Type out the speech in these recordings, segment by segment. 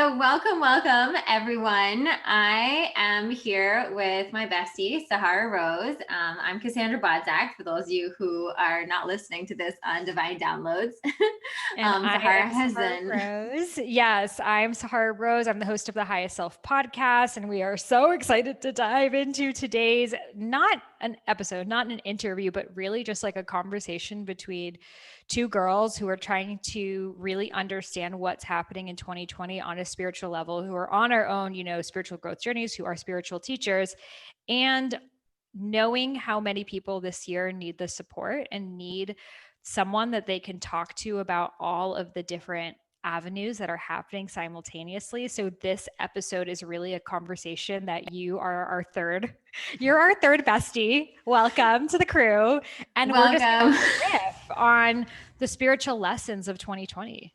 So welcome everyone. I am here with my bestie, Sahara Rose. I'm Cassandra Bodzak, for those of you who are not listening to this on Divine Downloads. And I Sahara am has Sahara been Rose. Yes, I'm Sahara Rose. I'm the host of the Highest Self podcast, and we are so excited to dive into today's not an episode, not an interview, but really just like a conversation between two girls who are trying to really understand what's happening in 2020 on a spiritual level, who are on our own, spiritual growth journeys, who are spiritual teachers, and knowing how many people this year need the support and need someone that they can talk to about all of the different avenues that are happening simultaneously. So this episode is really a conversation that you're our third bestie. Welcome to the crew. And we're just going welcome. to riff on the spiritual lessons of 2020.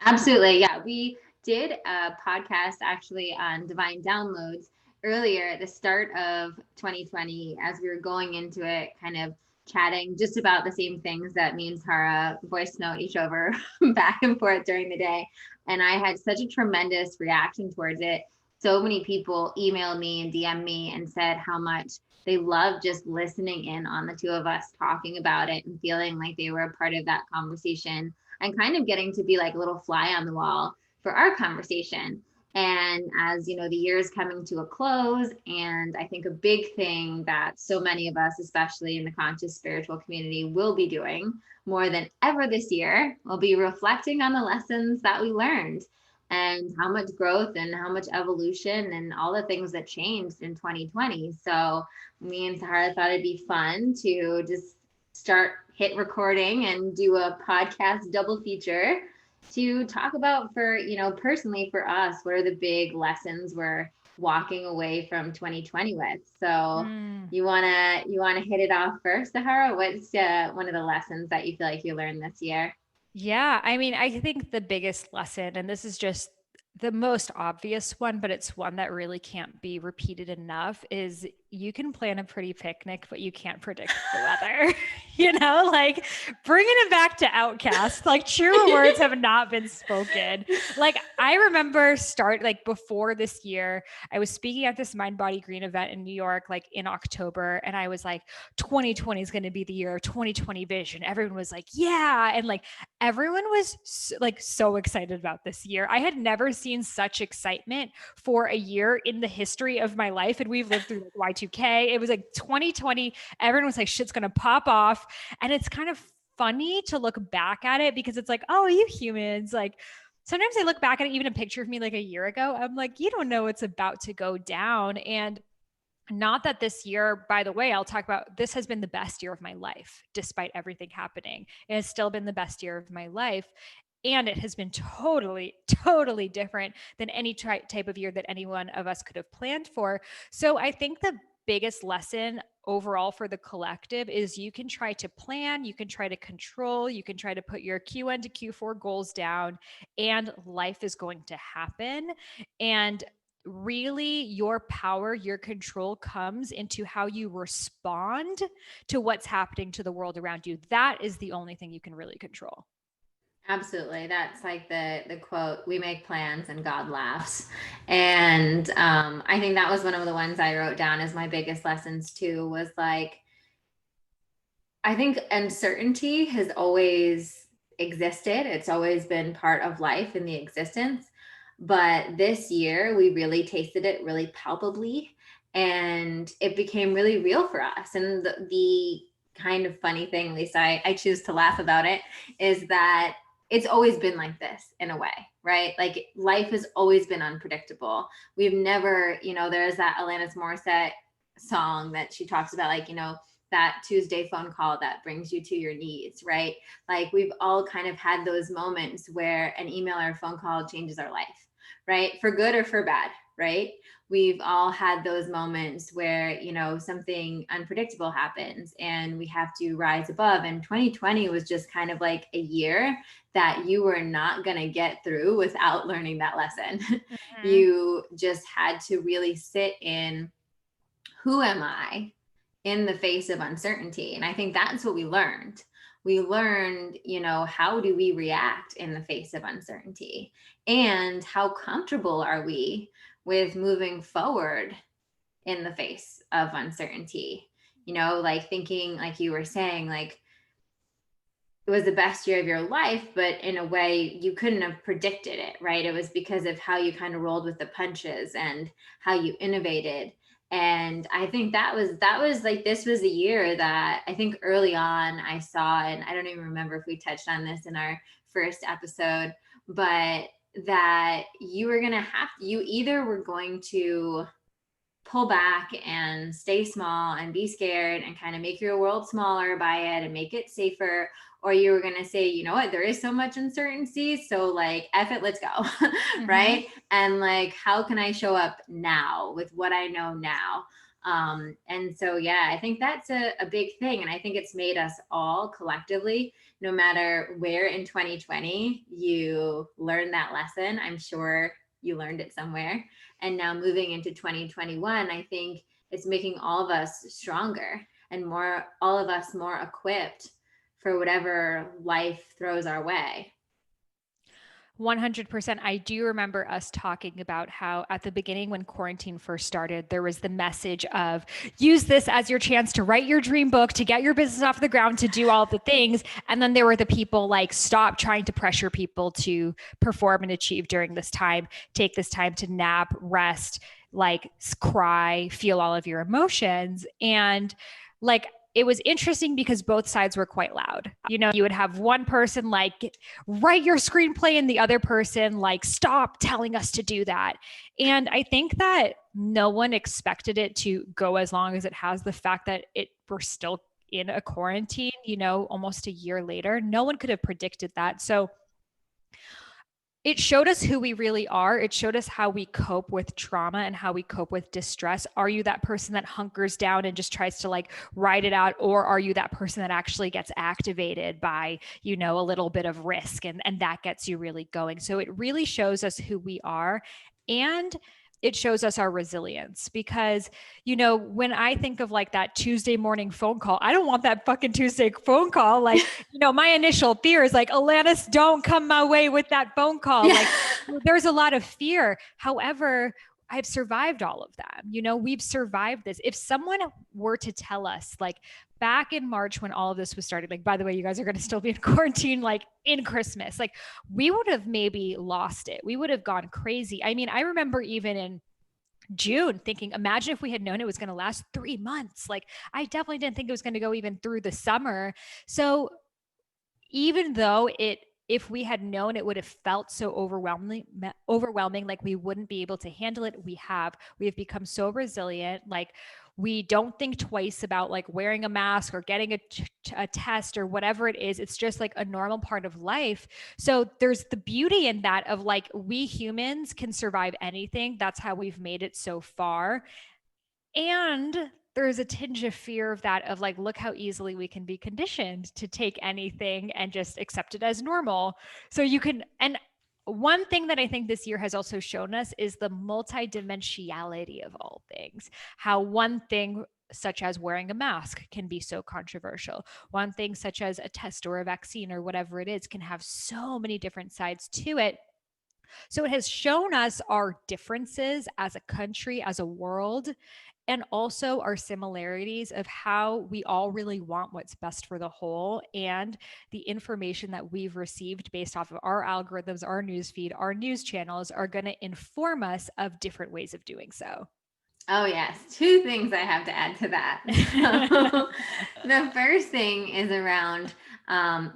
Absolutely. Yeah. We did a podcast actually on Divine Downloads earlier at the start of 2020 as we were going into it, kind of chatting just about the same things that me and Tara voice note each over back and forth during the day. And I had such a tremendous reaction towards it. So many people emailed me and DM'd me and said how much they loved just listening in on the two of us talking about it and feeling like they were a part of that conversation and kind of getting to be like a little fly on the wall for our conversation. And as you know, the year is coming to a close. And I think a big thing that so many of us, especially in the conscious spiritual community, will be doing more than ever this year will be reflecting on the lessons that we learned and how much growth and how much evolution and all the things that changed in 2020. So me and Sahara thought it'd be fun to just hit recording and do a podcast double feature to talk about for, personally for us, what are the big lessons we're walking away from 2020 with. So you wanna hit it off first, Sahara? What's one of the lessons that you feel like you learned this year? Yeah, I mean, I think the biggest lesson, and this is just the most obvious one, but it's one that really can't be repeated enough, is you can plan a pretty picnic, but you can't predict the weather. Like bringing it back to Outcast, like true words have not been spoken. Like I remember before this year, I was speaking at this Mind Body Green event in New York, like in October, and I was like, 2020 is going to be the year of 2020 vision. Everyone was like, yeah. And like everyone was so excited about this year. I had never seen such excitement for a year in the history of my life. And we've lived through like Y2K. It was like 2020. Everyone was like, shit's going to pop off. And it's kind of funny to look back at it because it's like, oh, you humans, like sometimes I look back at it, even a picture of me like a year ago, I'm like, you don't know what's about to go down. And not that this year, by the way, I'll talk about this has been the best year of my life, despite everything happening. It has still been the best year of my life. And it has been totally, totally different than any type of year that any one of us could have planned for. So I think the biggest lesson overall for the collective is you can try to plan, you can try to control, you can try to put your Q1 to Q4 goals down, and life is going to happen. And really your power, your control comes into how you respond to what's happening to the world around you. That is the only thing you can really control. Absolutely. That's like the quote, we make plans and God laughs. And I think that was one of the ones I wrote down as my biggest lessons too, was like, I think uncertainty has always existed. It's always been part of life and the existence. But this year, we really tasted it really palpably, and it became really real for us. And the kind of funny thing, at least I choose to laugh about it, is that it's always been like this in a way, right? Like life has always been unpredictable. We've never, there's that Alanis Morissette song that she talks about, like, that Tuesday phone call that brings you to your knees, right? Like we've all kind of had those moments where an email or a phone call changes our life, right? For good or for bad, right? We've all had those moments where, something unpredictable happens and we have to rise above. And 2020 was just kind of like a year that you were not going to get through without learning that lesson. Mm-hmm. You just had to really sit in, who am I in the face of uncertainty? And I think that's what we learned, we learned, how do we react in the face of uncertainty, and how comfortable are we with moving forward in the face of uncertainty. Like thinking, like you were saying, like it was the best year of your life, but in a way you couldn't have predicted it, right? It was because of how you kind of rolled with the punches and how you innovated. And I think that was like, this was a year that I think early on I saw, and I don't even remember if we touched on this in our first episode, but that you either were going to pull back and stay small and be scared and kind of make your world smaller by it and make it safer, or you were going to say, you know what, there is so much uncertainty, so like F it, let's go. Mm-hmm. Right. And like, how can I show up now with what I know now? And so, yeah, I think that's a big thing. And I think it's made us all collectively, no matter where in 2020 you learned that lesson, I'm sure you learned it somewhere. And now moving into 2021, I think it's making all of us stronger and all of us more equipped for whatever life throws our way. 100%. I do remember us talking about how at the beginning, when quarantine first started, there was the message of use this as your chance to write your dream book, to get your business off the ground, to do all the things. And then there were the people like, stop trying to pressure people to perform and achieve during this time. Take this time to nap, rest, like cry, feel all of your emotions. And like, it was interesting because both sides were quite loud. You would have one person like, write your screenplay, and the other person like, stop telling us to do that. And I think that no one expected it to go as long as it has. The fact that we're still in a quarantine, almost a year later, no one could have predicted that. So it showed us who we really are. It showed us how we cope with trauma and how we cope with distress. Are you that person that hunkers down and just tries to like ride it out? Or are you that person that actually gets activated by, a little bit of risk and that gets you really going? So it really shows us who we are. And it shows us our resilience, because, when I think of like that Tuesday morning phone call, I don't want that fucking Tuesday phone call. Like, my initial fear is like, Alanis, don't come my way with that phone call. Like, there's a lot of fear. However, I've survived all of that. We've survived this. If someone were to tell us, like, back in March when all of this was started, like, by the way, you guys are going to still be in quarantine, like in Christmas, like we would have maybe lost it. We would have gone crazy. I mean, I remember even in June thinking, imagine if we had known it was going to last 3 months. Like, I definitely didn't think it was going to go even through the summer. So even though if we had known, it would have felt so overwhelming, like we wouldn't be able to handle it. We have become so resilient. Like, we don't think twice about like wearing a mask or getting a test or whatever it is. It's just like a normal part of life. So there's the beauty in that of like, we humans can survive anything. That's how we've made it so far. And there's a tinge of fear of that, of like, look how easily we can be conditioned to take anything and just accept it as normal. So you can, and one thing that I think this year has also shown us is the multidimensionality of all things. How one thing such as wearing a mask can be so controversial. One thing such as a test or a vaccine or whatever it is can have so many different sides to it. So it has shown us our differences as a country, as a world, and also our similarities of how we all really want what's best for the whole, and the information that we've received based off of our algorithms, our newsfeed, our news channels are going to inform us of different ways of doing so. Oh, yes. 2 things I have to add to that. So, the first thing is around,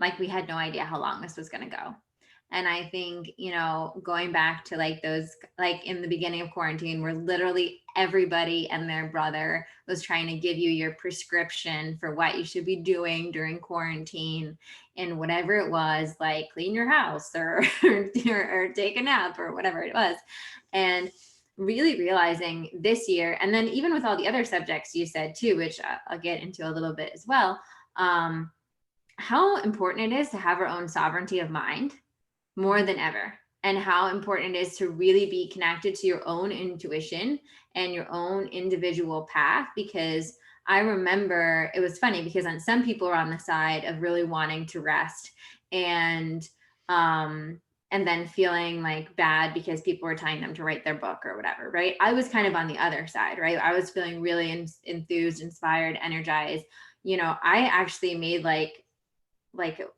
like, we had no idea how long this was going to go. And I think, going back to like those, like in the beginning of quarantine, where literally everybody and their brother was trying to give you your prescription for what you should be doing during quarantine, and whatever it was, like clean your house or take a nap or whatever it was. And really realizing this year, and then even with all the other subjects you said too, which I'll get into a little bit as well, how important it is to have our own sovereignty of mind more than ever, and how important it is to really be connected to your own intuition and your own individual path. Because I remember it was funny because some people were on the side of really wanting to rest and then feeling like bad because people were telling them to write their book or whatever, right? I was kind of on the other side, right? I was feeling really enthused, inspired, energized. I actually made like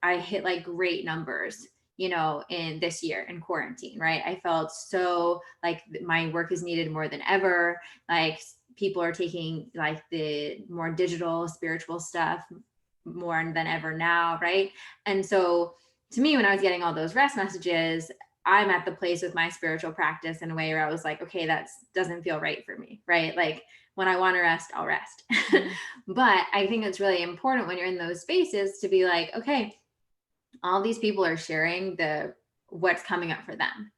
I hit like great numbers, in this year in quarantine, right? I felt so like my work is needed more than ever. Like people are taking like the more digital spiritual stuff more than ever now, right? And so to me, when I was getting all those rest messages, I'm at the place with my spiritual practice in a way where I was like, okay, that doesn't feel right for me, right? Like when I want to rest, I'll rest. But I think it's really important when you're in those spaces to be like, okay, all these people are sharing what's coming up for them.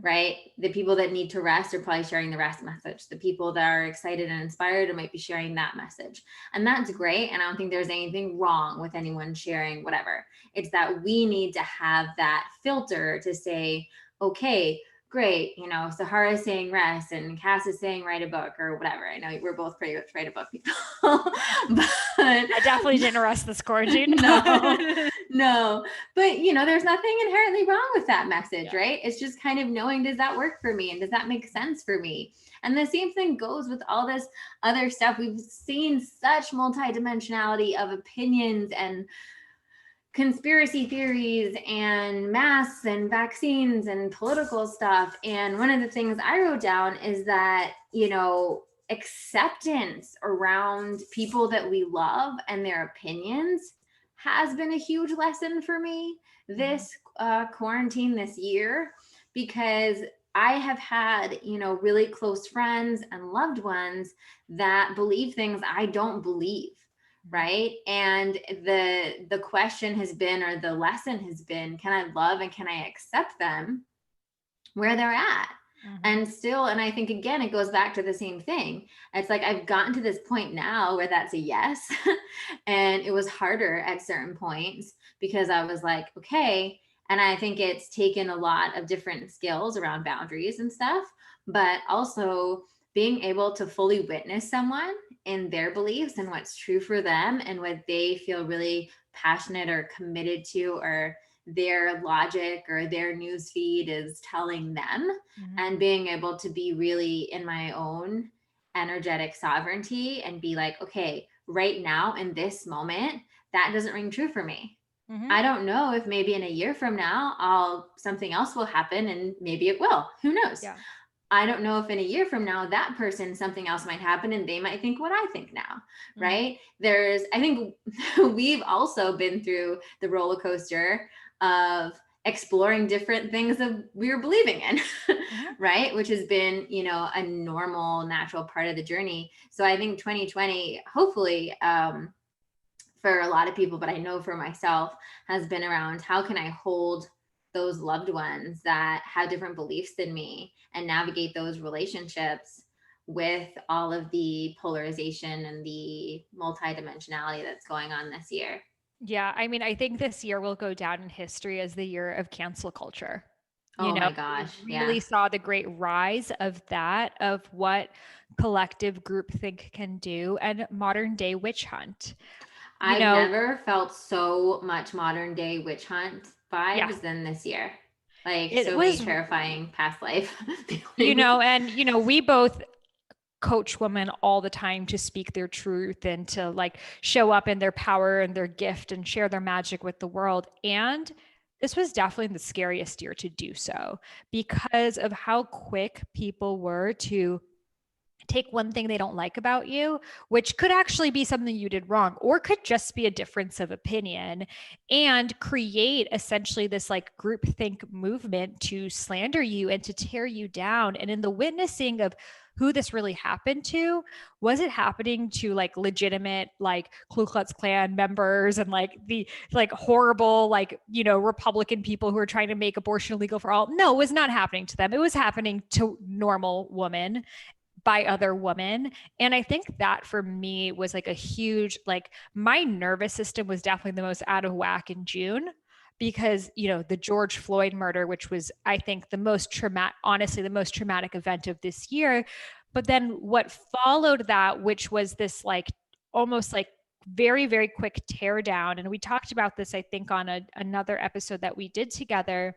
Right? The people that need to rest are probably sharing the rest message. The people that are excited and inspired might be sharing that message. And that's great. And I don't think there's anything wrong with anyone sharing whatever. It's that we need to have that filter to say, okay, great. Sahara is saying rest and Cass is saying write a book or whatever. I know we're both pretty much write a book people. But I definitely didn't rest this quarantine. No. But there's nothing inherently wrong with that message, right? It's just kind of knowing, does that work for me? And does that make sense for me? And the same thing goes with all this other stuff. We've seen such multidimensionality of opinions and conspiracy theories and masks and vaccines and political stuff. And one of the things I wrote down is that, acceptance around people that we love and their opinions has been a huge lesson for me this quarantine this year, because I have had, really close friends and loved ones that believe things I don't believe. Right. And the question has been, or the lesson has been, can I love and can I accept them where they're at? And I think, again, it goes back to the same thing. It's like, I've gotten to this point now where that's a yes. And it was harder at certain points because I was like, okay. And I think it's taken a lot of different skills around boundaries and stuff, but also being able to fully witness someone in their beliefs and what's true for them and what they feel really passionate or committed to, or their logic or their news feed is telling them, and being able to be really in my own energetic sovereignty and be like, okay, right now in this moment, that doesn't ring true for me. I don't know if maybe in a year from now, something else will happen and maybe it will, who knows? Yeah. I don't know if in a year from now, that person, something else might happen and they might think what I think now, right? I think we've also been through the roller coaster of exploring different things that we were believing in, right? Which has been, a normal, natural part of the journey. So I think 2020, hopefully, for a lot of people, but I know for myself, has been around how can I hold those loved ones that have different beliefs than me and navigate those relationships with all of the polarization and the multidimensionality that's going on this year. Yeah. I mean, I think this year will go down in history as the year of cancel culture. My gosh. We really saw the great rise of that, of what collective groupthink can do, and modern day witch hunt. I've never felt so much modern day witch hunt vibes than this year. Like, it so was terrifying past life. We both coach women all the time to speak their truth and to like show up in their power and their gift and share their magic with the world. And this was definitely the scariest year to do so because of how quick people were to take one thing they don't like about you, which could actually be something you did wrong, or could just be a difference of opinion, and create essentially this like groupthink movement to slander you and to tear you down. And in the witnessing of who this really happened to, was it happening to like legitimate like Ku Klux Klan members and like the like horrible like Republican people who are trying to make abortion illegal for all? No, it was not happening to them. It was happening to normal women by other women. And I think that for me was like a huge, like my nervous system was definitely the most out of whack in June because, the George Floyd murder, which was, I think, honestly, the most traumatic event of this year. But then what followed that, which was this like almost like very, very quick tear down. And we talked about this, I think, on another episode that we did together.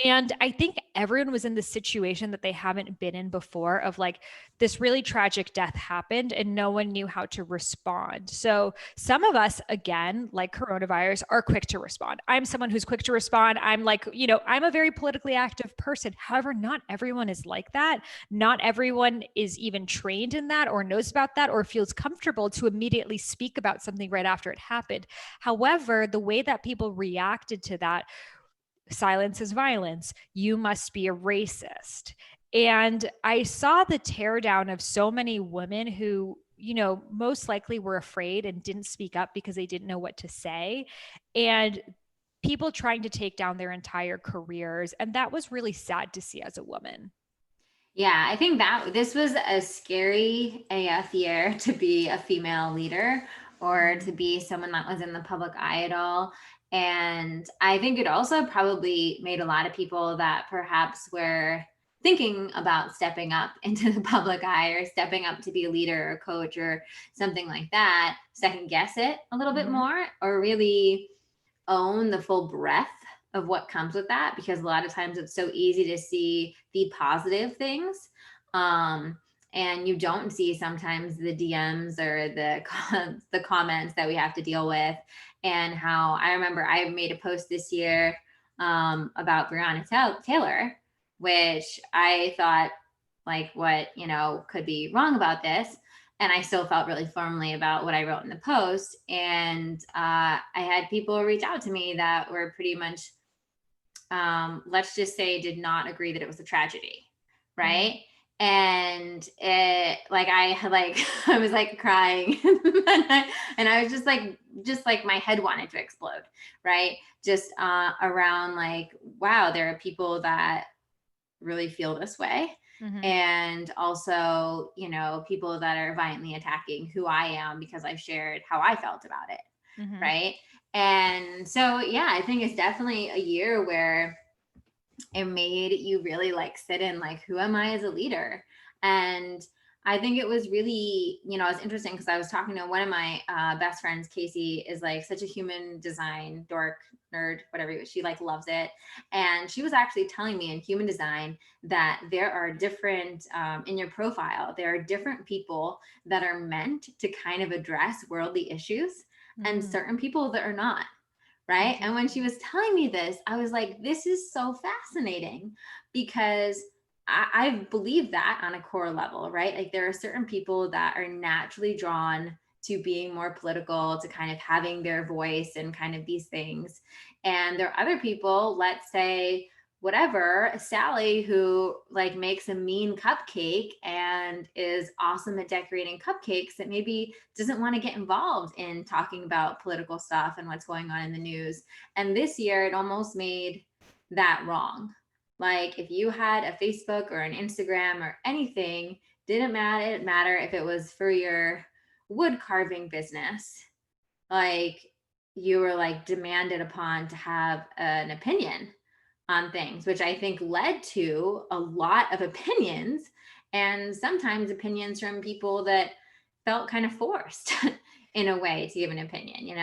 And I think everyone was in the situation that they haven't been in before, of like, this really tragic death happened and no one knew how to respond. So some of us, again, like coronavirus, are quick to respond. I'm someone who's quick to respond. I'm like, I'm a very politically active person. However, not everyone is like that. Not everyone is even trained in that or knows about that or feels comfortable to immediately speak about something right after it happened. However, the way that people reacted to that, silence is violence, you must be a racist. And I saw the teardown of so many women who, most likely were afraid and didn't speak up because they didn't know what to say. And people trying to take down their entire careers. And that was really sad to see as a woman. Yeah, I think that this was a scary AF year to be a female leader or to be someone that was in the public eye at all. And I think it also probably made a lot of people that perhaps were thinking about stepping up into the public eye or stepping up to be a leader or coach or something like that, second guess it a little bit more, or really own the full breadth of what comes with that, because a lot of times it's so easy to see the positive things, and you don't see sometimes the DMs or the comments that we have to deal with. And how I remember I made a post this year about Breonna Taylor, which I thought, like, what could be wrong about this, and I still felt really firmly about what I wrote in the post. And I had people reach out to me that were pretty much, let's just say, did not agree that it was a tragedy, right? Mm-hmm. And it, like, I was like crying, and I was just like my head wanted to explode, right? Just around like, wow, there are people that really feel this way. Mm-hmm. And also, people that are violently attacking who I am because I've shared how I felt about it. Mm-hmm. Right. And so, yeah, I think it's definitely a year where it made you really like sit in, like, who am I as a leader? And I think it was really, it's interesting because I was talking to one of my best friends, Casey, is like such a human design dork, nerd, whatever. She like loves it. And she was actually telling me in human design that there are different, in your profile, there are different people that are meant to kind of address worldly issues, and certain people that are not. Right. Mm-hmm. And when she was telling me this, I was like, this is so fascinating, because I believe that on a core level, right? Like, there are certain people that are naturally drawn to being more political, to kind of having their voice and kind of these things. And there are other people, let's say, whatever, Sally, who like makes a mean cupcake and is awesome at decorating cupcakes, that maybe doesn't want to get involved in talking about political stuff and what's going on in the news. And this year it almost made that wrong. Like, if you had a Facebook or an Instagram or anything, didn't matter if it was for your wood carving business, like, you were like demanded upon to have an opinion on things, which I think led to a lot of opinions, and sometimes opinions from people that felt kind of forced in a way to give an opinion.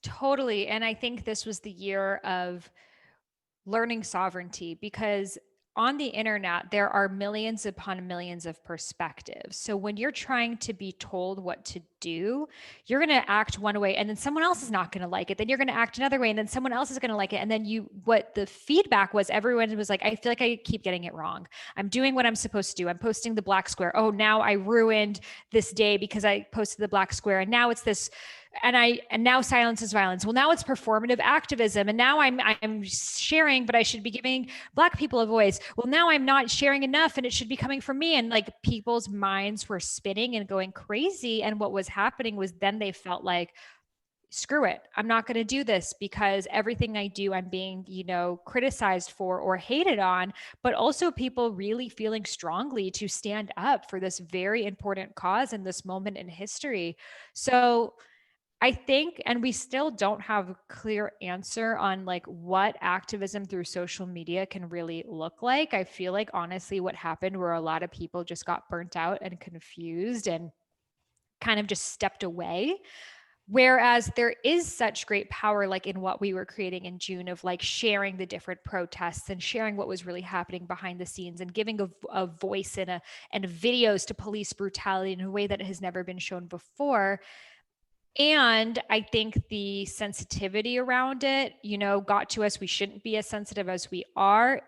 Totally. And I think this was the year of learning sovereignty, because on the internet, there are millions upon millions of perspectives. So when you're trying to be told what to do, you're going to act one way, and then someone else is not going to like it. Then you're going to act another way, and then someone else is going to like it. And then what the feedback was, everyone was like, I feel like I keep getting it wrong. I'm doing what I'm supposed to do. I'm posting the black square. Oh, now I ruined this day because I posted the black square. And now it's this, and now silence is violence. Well, now it's performative activism. And now I'm sharing, but I should be giving Black people a voice. Well, now I'm not sharing enough, and it should be coming from me. And like, people's minds were spinning and going crazy. And what was happening was, then they felt like, screw it, I'm not going to do this, because everything I do, I'm being, criticized for or hated on. But also people really feeling strongly to stand up for this very important cause in this moment in history. So I think, and we still don't have a clear answer on like what activism through social media can really look like. I feel like honestly what happened were a lot of people just got burnt out and confused, and kind of just stepped away. Whereas there is such great power, like in what we were creating in June, of like sharing the different protests and sharing what was really happening behind the scenes and giving a voice and videos to police brutality in a way that has never been shown before. And I think the sensitivity around it, got to us. We shouldn't be as sensitive as we are.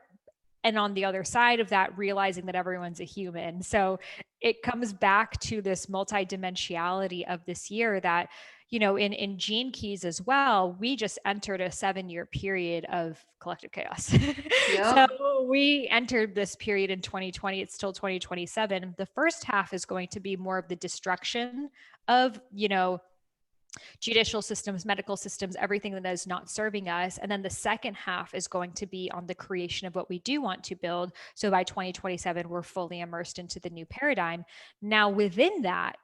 And on the other side of that, realizing that everyone's a human. So it comes back to this multidimensionality of this year that, in Gene Keys as well, we just entered a 7-year period of collective chaos. Yep. So we entered this period in 2020. It's still 2027. The first half is going to be more of the destruction of, judicial systems, medical systems, everything that is not serving us. And then the second half is going to be on the creation of what we do want to build. So by 2027, we're fully immersed into the new paradigm. Now, within that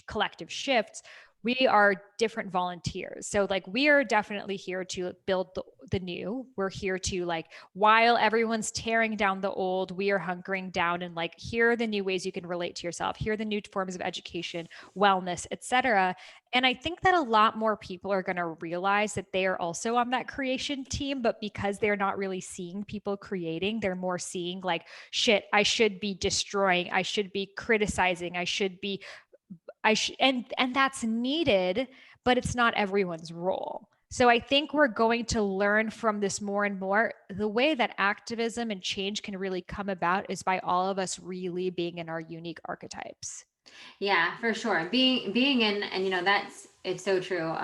collective shift, we are different volunteers. So like we are definitely here to build the new. We're here to like, while everyone's tearing down the old, we are hunkering down and like, here are the new ways you can relate to yourself. Here are the new forms of education, wellness, etc. And I think that a lot more people are going to realize that they are also on that creation team, but because they're not really seeing people creating, they're more seeing like, shit, I should be destroying, I should be criticizing, and that's needed, but it's not everyone's role. So I think we're going to learn from this more and more. The way that activism and change can really come about is by all of us really being in our unique archetypes. Yeah, for sure. Being in, and it's so true.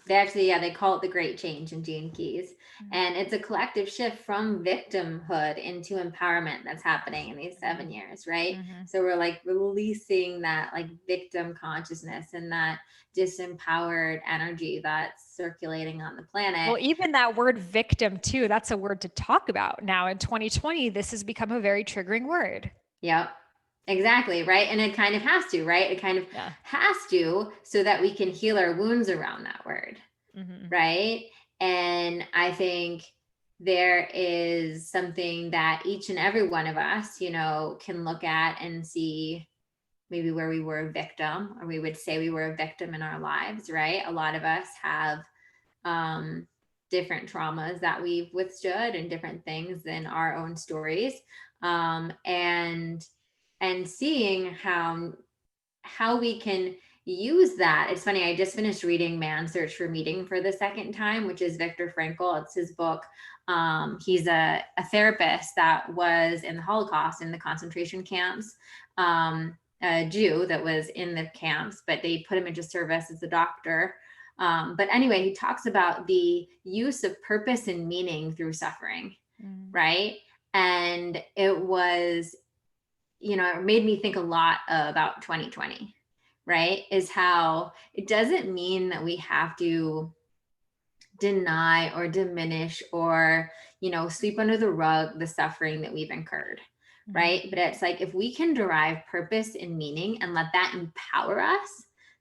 They actually, yeah, they call it the Great Change in Gene Keys, and it's a collective shift from victimhood into empowerment that's happening in these 7 years, right? Mm-hmm. So we're like releasing that like victim consciousness and that disempowered energy that's circulating on the planet. Well, even that word victim too, that's a word to talk about now in 2020. This has become a very triggering word. Yep. Exactly. Right. And it kind of has to, right? It kind of has to, so that we can heal our wounds around that word. Mm-hmm. Right. And I think there is something that each and every one of us, can look at and see maybe where we were a victim, or we would say we were a victim in our lives. Right. A lot of us have different traumas that we've withstood and different things in our own stories. And seeing how we can use that. It's funny, I just finished reading Man's Search for Meaning for the second time, which is Viktor Frankl. It's his book. He's a therapist that was in the Holocaust, in the concentration camps, a Jew that was in the camps, but they put him into service as a doctor. But anyway, he talks about the use of purpose and meaning through suffering, right? And it was, it made me think a lot about 2020, right? Is how it doesn't mean that we have to deny or diminish or, sweep under the rug the suffering that we've incurred, right? But it's like, if we can derive purpose and meaning and let that empower us,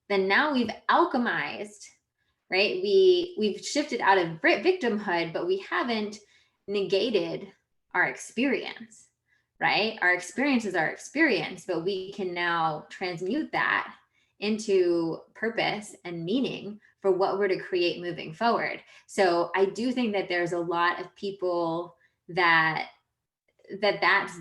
then now we've alchemized, right? We've shifted out of victimhood, but we haven't negated our experience. Right? Our experience is our experience, but we can now transmute that into purpose and meaning for what we're to create moving forward. So I do think that there's a lot of people that's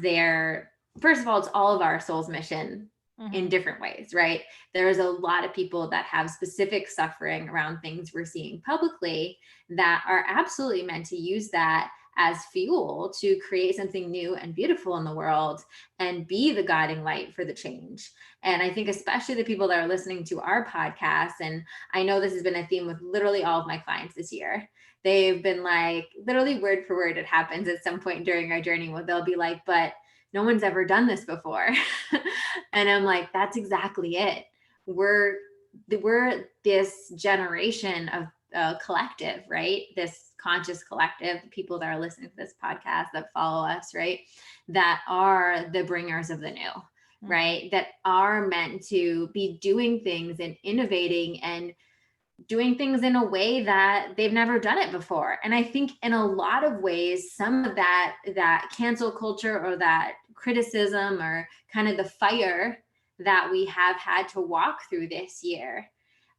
their, first of all, it's all of our soul's mission in different ways, right? There's a lot of people that have specific suffering around things we're seeing publicly that are absolutely meant to use that as fuel to create something new and beautiful in the world and be the guiding light for the change. And I think especially the people that are listening to our podcast, and I know this has been a theme with literally all of my clients this year. They've been like, literally word for word, it happens at some point during our journey where they'll be like, but no one's ever done this before. And I'm like, that's exactly it. We're this generation of collective, right? This conscious collective, people that are listening to this podcast that follow us, right? That are the bringers of the new, right? That are meant to be doing things and innovating and doing things in a way that they've never done it before. And I think in a lot of ways, some of that cancel culture or that criticism or kind of the fire that we have had to walk through this year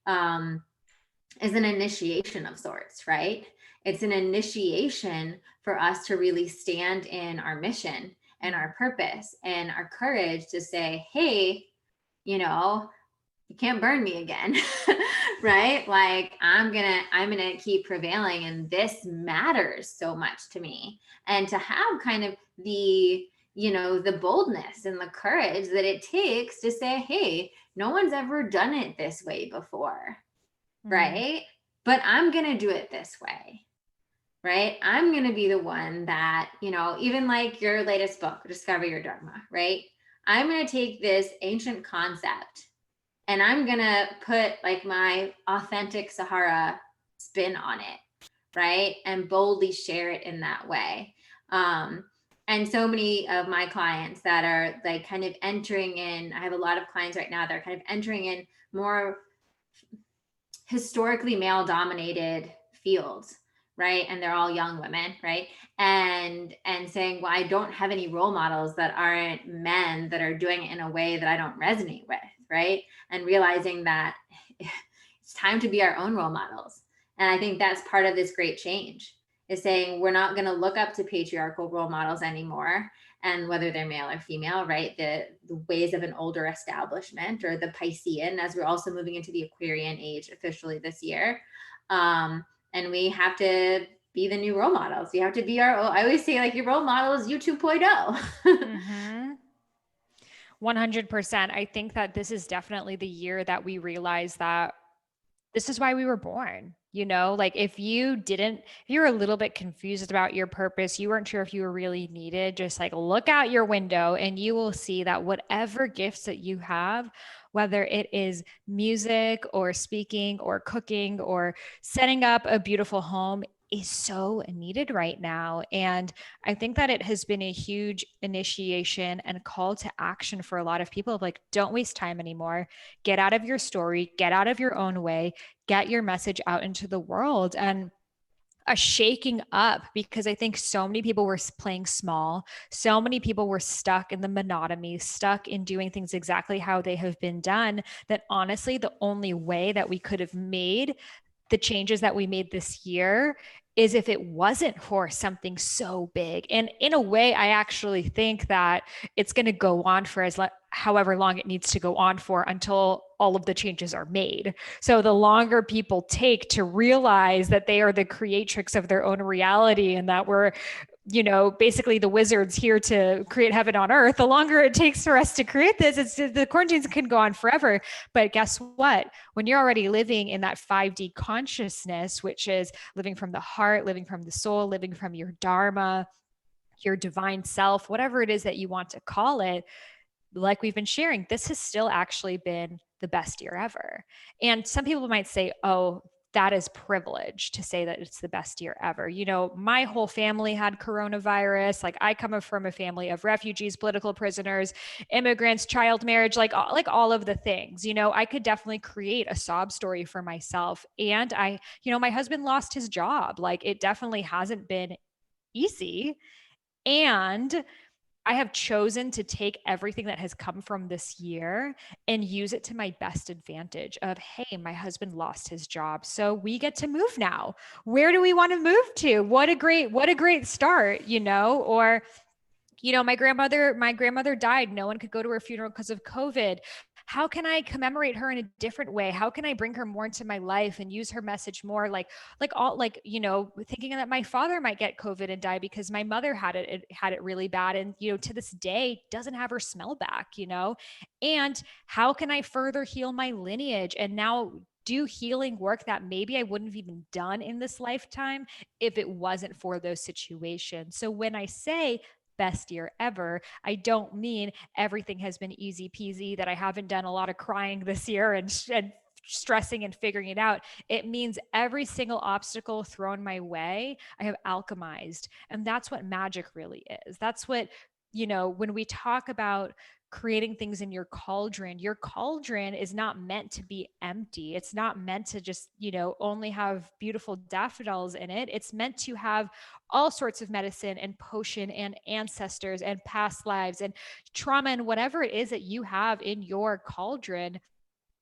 is an initiation of sorts, right? It's an initiation for us to really stand in our mission and our purpose and our courage to say, hey, you know, you can't burn me again. Right? Like I'm gonna keep prevailing, and this matters so much to me. And to have kind of the, the boldness and the courage that it takes to say, hey, no one's ever done it this way before, right? But I'm gonna do it this way. Right? I'm going to be the one that, even like your latest book, Discover Your Dharma, right? I'm going to take this ancient concept and I'm going to put like my authentic Sahara spin on it, right? And boldly share it in that way. And so many of my clients that are like kind of entering in, I have a lot of clients right now that are kind of entering in more historically male dominated fields, right? And they're all young women, right? And saying, well, I don't have any role models that aren't men that are doing it in a way that I don't resonate with, right? And realizing that it's time to be our own role models. And I think that's part of this great change, is saying we're not going to look up to patriarchal role models anymore, and whether they're male or female, right? The ways of an older establishment, or the Piscean, as we're also moving into the Aquarian age officially this year. And we have to be the new role models. We have to be I always say, like, your role model is you 2.0. 100%. I think that this is definitely the year that we realize that this is why we were born. Like if you were a little bit confused about your purpose, you weren't sure if you were really needed, just like look out your window and you will see that whatever gifts that you have, whether it is music or speaking or cooking or setting up a beautiful home, is so needed right now. And I think that it has been a huge initiation and call to action for a lot of people of like, don't waste time anymore. Get out of your story, get out of your own way, get your message out into the world. And a shaking up, because I think so many people were playing small. So many people were stuck in the monotony, stuck in doing things exactly how they have been done, that honestly, the only way that we could have made the changes that we made this year is if it wasn't for something so big. And in a way, I actually think that it's going to go on for however long it needs to go on for until all of the changes are made. So the longer people take to realize that they are the creatrix of their own reality and that we're basically the wizards here to create heaven on earth, the longer it takes for us to create this, the quarantines can go on forever. But guess what? When you're already living in that 5D consciousness, which is living from the heart, living from the soul, living from your dharma, your divine self, whatever it is that you want to call it, like we've been sharing, this has still actually been the best year ever. And some people might say, oh, that is privilege to say that it's the best year ever. My whole family had coronavirus. Like I come from a family of refugees, political prisoners, immigrants, child marriage, like all of the things. I could definitely create a sob story for myself. And my husband lost his job. Like it definitely hasn't been easy. And I have chosen to take everything that has come from this year and use it to my best advantage of, hey, my husband lost his job, so we get to move now. Where do we want to move to? What a great start, or my grandmother died. No one could go to her funeral because of COVID. How can I commemorate her in a different way? How can I bring her more into my life and use her message more? Thinking that my father might get COVID and die because my mother had it really bad. And, to this day doesn't have her smell back, and how can I further heal my lineage and now do healing work that maybe I wouldn't have even done in this lifetime if it wasn't for those situations. So when I say best year ever, I don't mean everything has been easy peasy, that I haven't done a lot of crying this year and stressing and figuring it out. It means every single obstacle thrown my way, I have alchemized. And that's what magic really is. That's what when we talk about creating things in your cauldron is not meant to be empty. It's not meant to just, only have beautiful daffodils in it. It's meant to have all sorts of medicine and potion and ancestors and past lives and trauma and whatever it is that you have in your cauldron.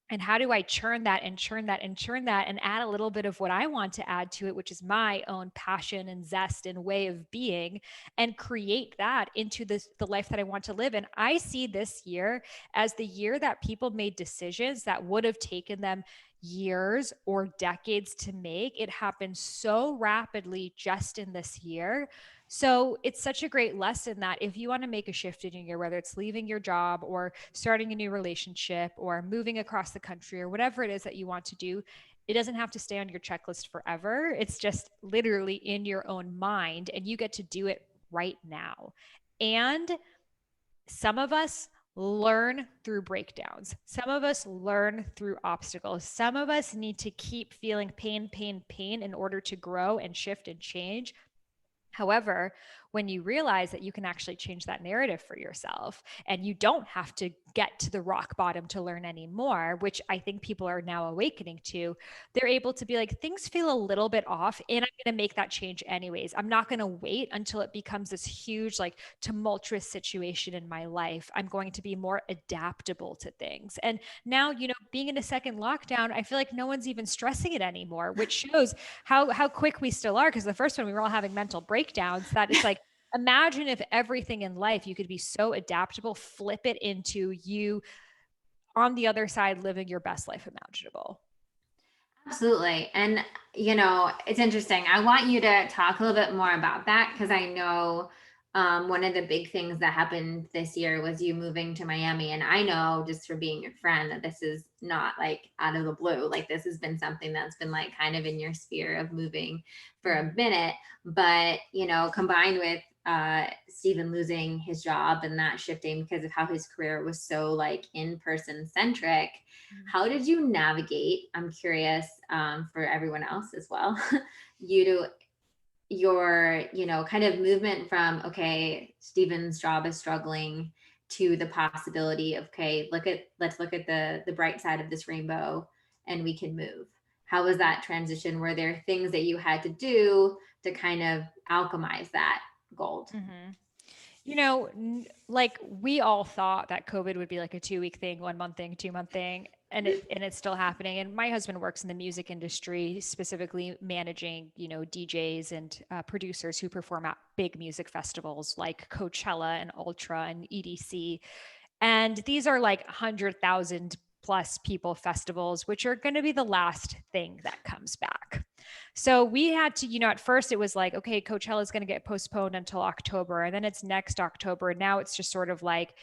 And how do I churn that and churn that and churn that and add a little bit of what I want to add to it, which is my own passion and zest and way of being, and create that into the life that I want to live. And I see this year as the year that people made decisions that would have taken them years or decades to make. It happened so rapidly just in this year. So it's such a great lesson that if you want to make a shift in your year, whether it's leaving your job or starting a new relationship or moving across the country or whatever it is that you want to do, it doesn't have to stay on your checklist forever. It's just literally in your own mind, and you get to do it right now. And some of us learn through breakdowns. Some of us learn through obstacles. Some of us need to keep feeling pain, pain, pain in order to grow and shift and change. However, when you realize that you can actually change that narrative for yourself and you don't have to get to the rock bottom to learn anymore, which I think people are now awakening to, they're able to be like, things feel a little bit off and I'm going to make that change anyways. I'm not going to wait until it becomes this huge, like tumultuous situation in my life. I'm going to be more adaptable to things. And now, being in a second lockdown, I feel like no one's even stressing it anymore, which shows how quick we still are. Because the first one, we were all having mental breakdowns that it's like, imagine if everything in life you could be so adaptable, flip it into you on the other side living your best life imaginable. Absolutely. And, it's interesting. I want you to talk a little bit more about that because I know one of the big things that happened this year was you moving to Miami. And I know just for being your friend that this is not like out of the blue. Like this has been something that's been like kind of in your sphere of moving for a minute. But, combined with Stephen losing his job and that shifting because of how his career was so like in-person centric. How did you navigate? I'm curious for everyone else as well. Your kind of movement from, okay, Stephen's job is struggling to the possibility of, okay, let's look at the bright side of this rainbow and we can move. How was that transition? Were there things that you had to do to kind of alchemize that gold? Like we all thought that COVID would be like a 2-week thing, 1-month thing, 2-month thing, and it's still happening. And my husband works in the music industry, specifically managing, DJs and producers who perform at big music festivals like Coachella and Ultra and EDC. And these are like 100,000 plus people festivals, which are going to be the last thing that comes back. So we had to, at first it was like, okay, Coachella is going to get postponed until October, and then it's next October. And now it's just sort of like,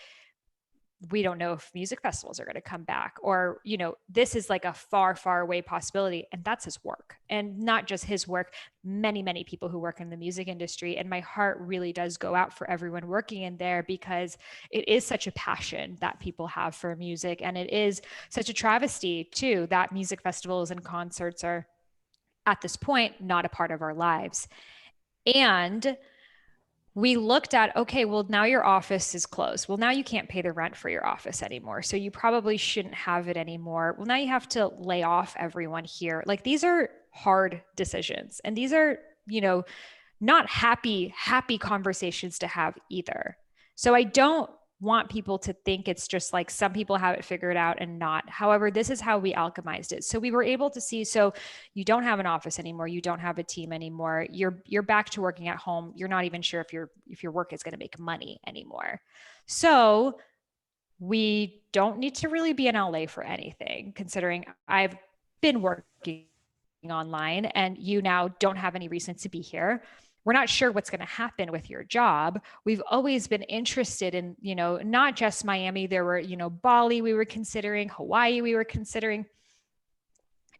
we don't know if music festivals are going to come back, or, this is like a far, far away possibility. And that's his work, and not just his work, many, many people who work in the music industry. And my heart really does go out for everyone working in there, because it is such a passion that people have for music. And it is such a travesty too, that music festivals and concerts are at this point not a part of our lives. And we looked at, okay, well, now your office is closed. Well, now you can't pay the rent for your office anymore. So you probably shouldn't have it anymore. Well, now you have to lay off everyone here. Like these are hard decisions. And these are, not happy conversations to have either. So I don't want people to think it's just like some people have it figured out and not. However, this is how we alchemized it. So we were able to see, so you don't have an office anymore, you don't have a team anymore, you're back to working at home. You're not even sure if your work is going to make money anymore. So we don't need to really be in LA for anything, considering I've been working online and you now don't have any reason to be here. We're not sure what's going to happen with your job. We've always been interested in, not just Miami. There were, Bali we were considering, Hawaii we were considering,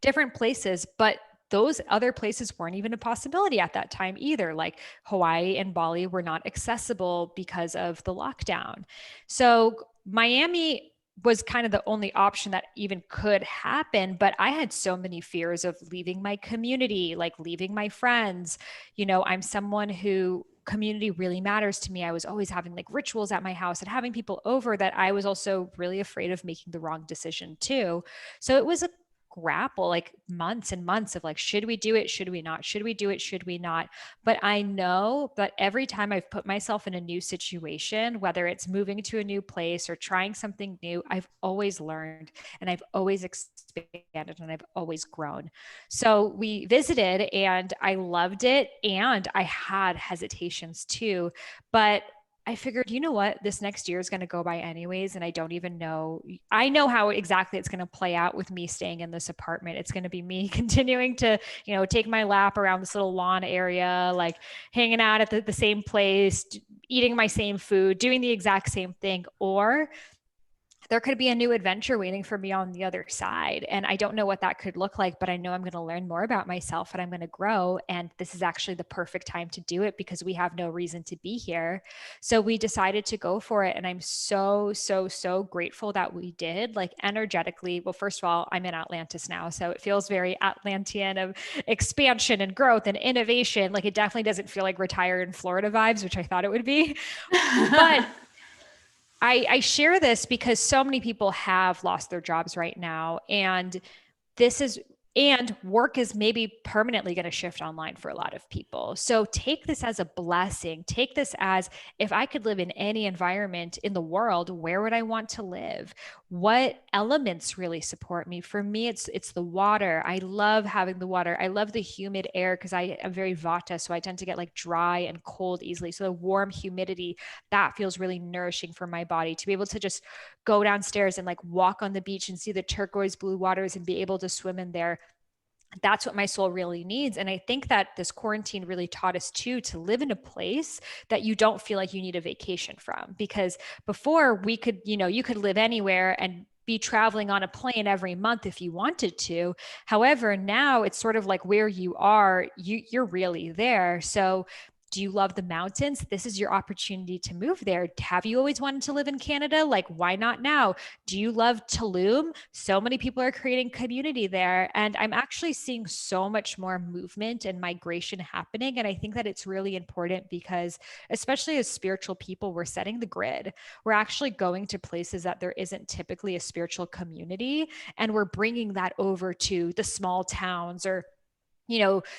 different places, but those other places weren't even a possibility at that time either. Like Hawaii and Bali were not accessible because of the lockdown. So Miami was kind of the only option that even could happen. But I had so many fears of leaving my community, like leaving my friends. I'm someone who community really matters to me. I was always having like rituals at my house and having people over, that I was also really afraid of making the wrong decision too. So it was a grapple, like months and months of like, should we do it? Should we not? Should we do it? Should we not? But I know that every time I've put myself in a new situation, whether it's moving to a new place or trying something new, I've always learned and I've always expanded and I've always grown. So we visited and I loved it. And I had hesitations too. But I figured, you know what, this next year is going to go by anyways. And I don't even know. I know how exactly it's going to play out with me staying in this apartment. It's going to be me continuing to, take my lap around this little lawn area, like hanging out at the same place, eating my same food, doing the exact same thing. Or there could be a new adventure waiting for me on the other side. And I don't know what that could look like, but I know I'm going to learn more about myself and I'm going to grow. And this is actually the perfect time to do it because we have no reason to be here. So we decided to go for it. And I'm so, so, so grateful that we did. Like energetically, well, first of all, I'm in Atlantis now. So it feels very Atlantean of expansion and growth and innovation. Like it definitely doesn't feel like retired in Florida vibes, which I thought it would be. But I share this because so many people have lost their jobs right now. This is, and work is maybe permanently going to shift online for a lot of people. So take this as a blessing. Take this as, if I could live in any environment in the world, where would I want to live? What elements really support me? For me, it's the water. I love having the water. I love the humid air because I am very vata, so I tend to get like dry and cold easily. So the warm humidity, that feels really nourishing for my body. To be able to just go downstairs and like walk on the beach and see the turquoise blue waters and be able to swim in there, that's what my soul really needs. And I think that this quarantine really taught us too to live in a place that you don't feel like you need a vacation from. Because before we could, you could live anywhere and be traveling on a plane every month if you wanted to. However, now it's sort of like where you are, you're really there. So do you love the mountains? This is your opportunity to move there. Have you always wanted to live in Canada? Like, why not now? Do you love Tulum? So many people are creating community there. And I'm actually seeing so much more movement and migration happening. And I think that it's really important because, especially as spiritual people, we're setting the grid. We're actually going to places that there isn't typically a spiritual community. And we're bringing that over to the small towns or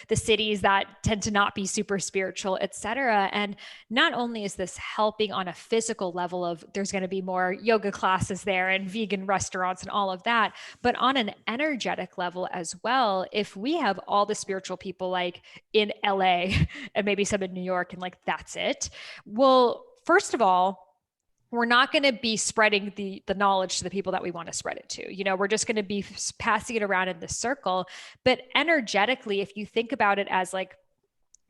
the cities that tend to not be super spiritual, et cetera. And not only is this helping on a physical level of there's going to be more yoga classes there and vegan restaurants and all of that, but on an energetic level as well, if we have all the spiritual people like in LA and maybe some in New York and like that's it. Well, first of all, we're not going to be spreading the knowledge to the people that we want to spread it to. We're just going to be passing it around in the circle. But energetically, if you think about it as like,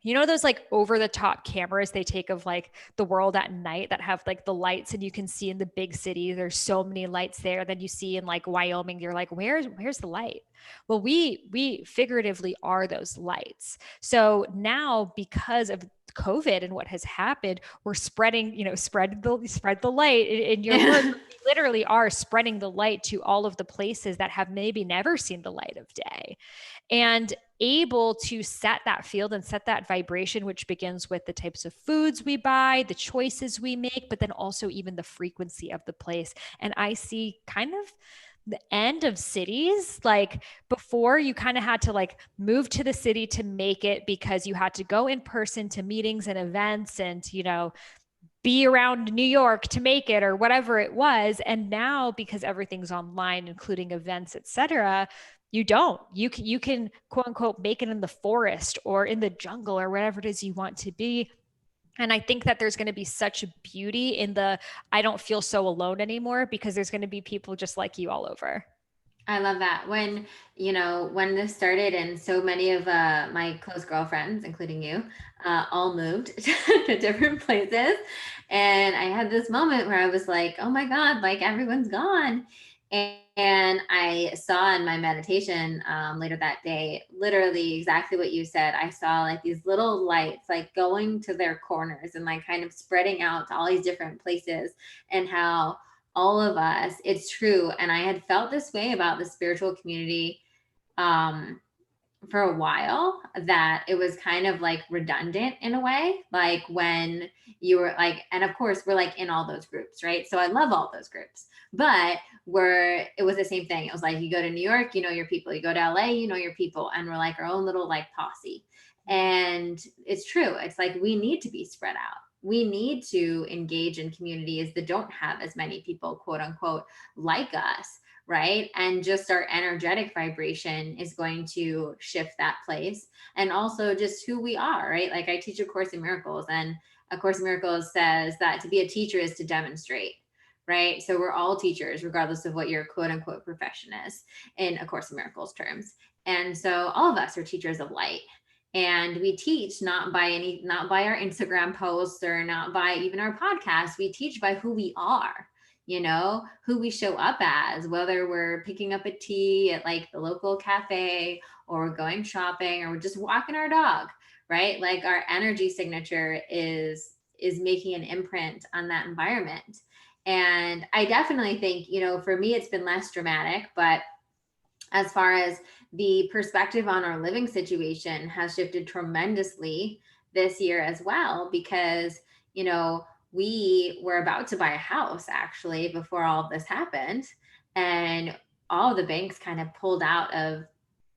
those like over the top cameras they take of like the world at night that have like the lights and you can see in the big city, there's so many lights there. Then you see in like Wyoming, you're like, where's the light? Well, we figuratively are those lights. So now because of COVID and what has happened, we're spreading, spread the light in your words. We literally are spreading the light to all of the places that have maybe never seen the light of day. And able to set that field and set that vibration, which begins with the types of foods we buy, the choices we make, but then also even the frequency of the place. And I see kind of the end of cities. Like before, you kind of had to like move to the city to make it because you had to go in person to meetings and events and, be around New York to make it or whatever it was. And now because everything's online, including events, et cetera, you can quote unquote make it in the forest or in the jungle or whatever it is you want to be. And I think that there's going to be such beauty in the I don't feel so alone anymore because there's going to be people just like you all over. I love that. When this started and so many of my close girlfriends, including you, all moved to different places. And I had this moment where I was like, oh my God, like everyone's gone. And I saw in my meditation later that day, literally exactly what you said. I saw like these little lights like going to their corners and like kind of spreading out to all these different places, and how all of us, it's true. And I had felt this way about the spiritual community um for a while that it was kind of like redundant in a way, like when you were like, and of course we're like in all those groups, right? So I love all those groups, but it was the same thing. It was like, you go to New York, you know your people, you go to LA, you know your people, and we're like our own little like posse. And it's true, it's like we need to be spread out, we need to engage in communities that don't have as many people, quote unquote, like us, right? And just our energetic vibration is going to shift that place. And also just who we are, right? Like I teach A Course in Miracles, and A Course in Miracles says that to be a teacher is to demonstrate, right? So we're all teachers, regardless of what your quote unquote profession is in A Course in Miracles terms. And so all of us are teachers of light. And we teach not by our Instagram posts or not by even our podcast. We teach by who we are, you know, who we show up as, whether we're picking up a tea at like the local cafe or going shopping or we're just walking our dog, right? Like our energy signature is making an imprint on that environment. And I definitely think, you know, for me it's been less dramatic, but as far as the perspective on our living situation has shifted tremendously this year as well, because, you know, we were about to buy a house actually before all of this happened. And all the banks kind of pulled out of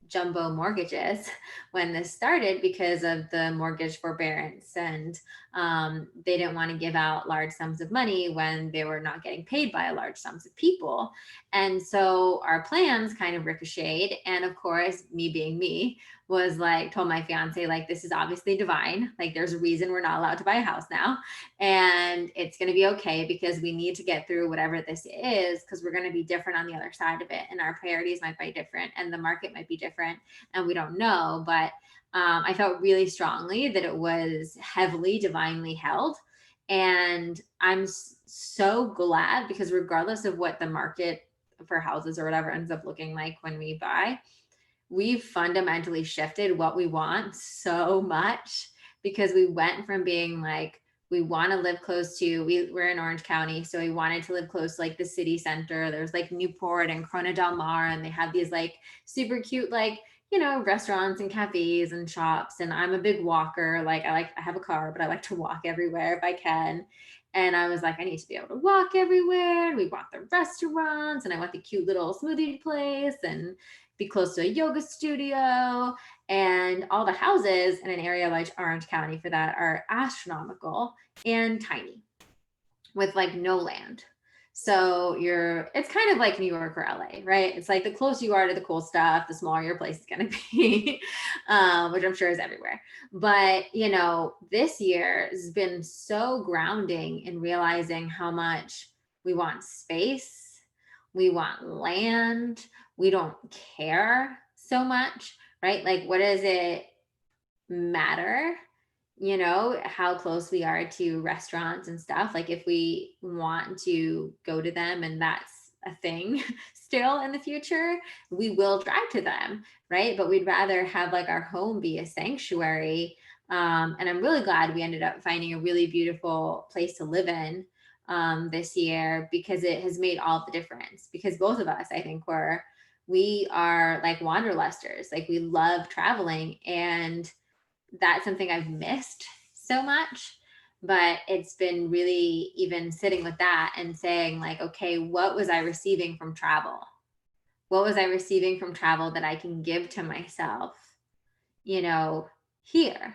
jumbo mortgages when this started because of the mortgage forbearance, and they didn't want to give out large sums of money when they were not getting paid by large sums of people. And so our plans kind of ricocheted, and of course me being me was like, told my fiance like, this is obviously divine, like there's a reason we're not allowed to buy a house now, and it's going to be okay because we need to get through whatever this is, because we're going to be different on the other side of it, and our priorities might be different and the market might be different, and we don't know. But I felt really strongly that it was heavily divinely held. And I'm so glad, because regardless of what the market for houses or whatever ends up looking like when we buy, we've fundamentally shifted what we want so much, because we went from being like, we want to live close to, we're in Orange County, so we wanted to live close to like the city center. There's like Newport and Corona del Mar, and they have these like super cute, like, you know, restaurants and cafes and shops. And I'm a big walker. I have a car, but I like to walk everywhere if I can. And I was like, I need to be able to walk everywhere. And we want the restaurants, and I want the cute little smoothie place, and be close to a yoga studio. And all the houses in an area like Orange County for that are astronomical and tiny with like no land. So it's kind of like New York or LA, right? It's like the closer you are to the cool stuff, the smaller your place is going to be, which I'm sure is everywhere. But, you know, this year has been so grounding in realizing how much we want space, we want land, we don't care so much, right? Like, what does it matter, you know, how close we are to restaurants and stuff? Like, if we want to go to them and that's a thing still in the future, we will drive to them, right? But we'd rather have like our home be a sanctuary. And I'm really glad we ended up finding a really beautiful place to live in this year, because it has made all the difference. Because both of us, I think, we are like wanderlusters, like we love traveling, and that's something I've missed so much. But it's been really even sitting with that and saying like, okay, what was I receiving from travel? What was I receiving from travel that I can give to myself, you know, here,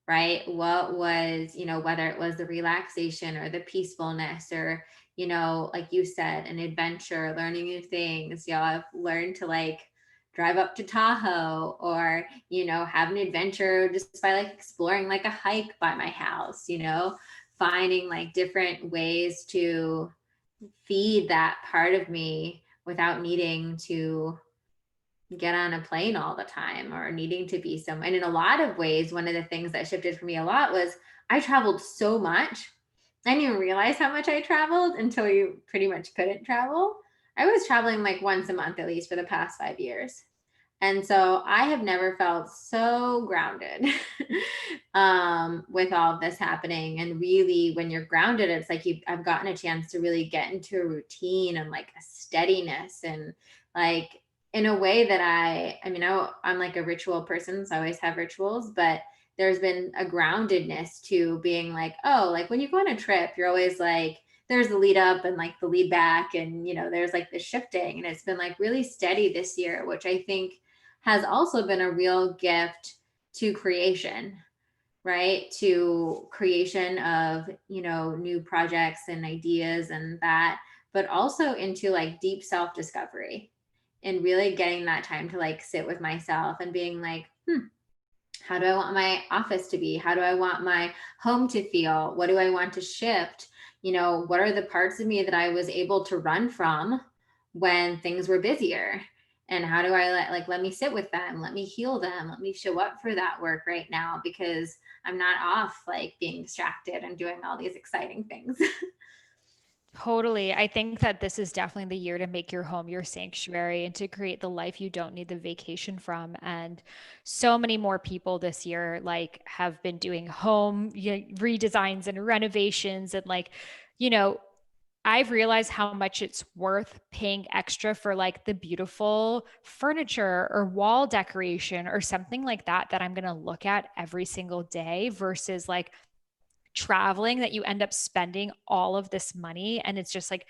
right? What was, you know, whether it was the relaxation or the peacefulness, or, you know, like you said, an adventure, learning new things. You know, I've learned to like drive up to Tahoe, or, you know, have an adventure just by like exploring like a hike by my house, you know, finding like different ways to feed that part of me without needing to get on a plane all the time or needing to be somewhere. And in a lot of ways, one of the things that shifted for me a lot was I traveled so much. I didn't even realize how much I traveled until you pretty much couldn't travel. I was traveling like once a month at least for the past 5 years. And so I have never felt so grounded with all of this happening. And really, when you're grounded, it's like I've gotten a chance to really get into a routine and like a steadiness, and like in a way that I mean, I'm like a ritual person, so I always have rituals, but there's been a groundedness to being like, oh, like when you go on a trip, you're always like, there's the lead up and like the lead back, and there's like the shifting, and it's been like really steady this year, which I think has also been a real gift to creation, right? To creation of, new projects and ideas and that, but also into like deep self discovery and really getting that time to like sit with myself and being like, how do I want my office to be? How do I want my home to feel? What do I want to shift? What are the parts of me that I was able to run from when things were busier? And how do I let me sit with them, let me heal them, let me show up for that work right now, because I'm not off like being distracted and doing all these exciting things. Totally. I think that this is definitely the year to make your home your sanctuary and to create the life you don't need the vacation from. And so many more people this year like have been doing home redesigns and renovations and you know, I've realized how much it's worth paying extra for like the beautiful furniture or wall decoration or something like that I'm going to look at every single day versus like traveling that you end up spending all of this money. And it's just like,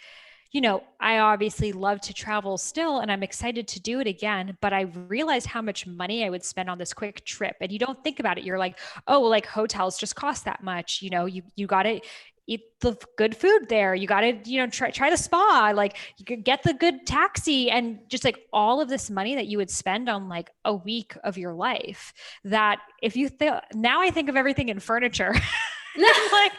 I obviously love to travel still and I'm excited to do it again, but I realized how much money I would spend on this quick trip. And you don't think about it. You're like, oh, well, like hotels just cost that much. You got to eat the good food there. You got to, try the spa, like you could get the good taxi and just like all of this money that you would spend on like a week of your life that if you now I think of everything in furniture. Like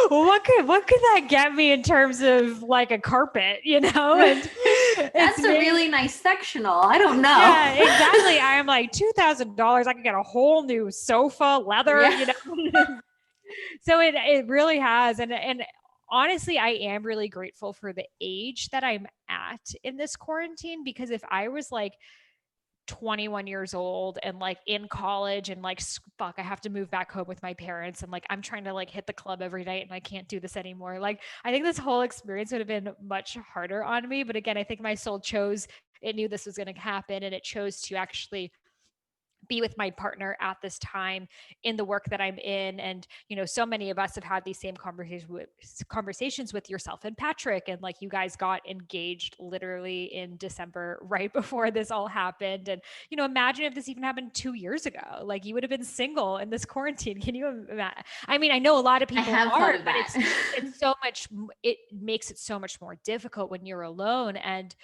what could that get me in terms of like a carpet, and That's a really nice sectional. I don't know. yeah, exactly. I am like $2,000 I could get a whole new sofa, leather, Yeah. So it really has. And honestly, I am really grateful for the age that I'm at in this quarantine, because if I was like 21 years old and like in college and like fuck, I have to move back home with my parents and like I'm trying to like hit the club every night and I can't do this anymore, like I think this whole experience would have been much harder on me. But again, I think my soul chose, it knew this was going to happen and it chose to actually be with my partner at this time in the work that I'm in. And, so many of us have had these same conversations with yourself and Patrick. And like you guys got engaged literally in December, right before this all happened. And, imagine if this even happened 2 years ago, like you would have been single in this quarantine. Can you imagine? I mean, I know a lot of I people have thought are, of but that. it's so much, it makes it so much more difficult when you're alone. And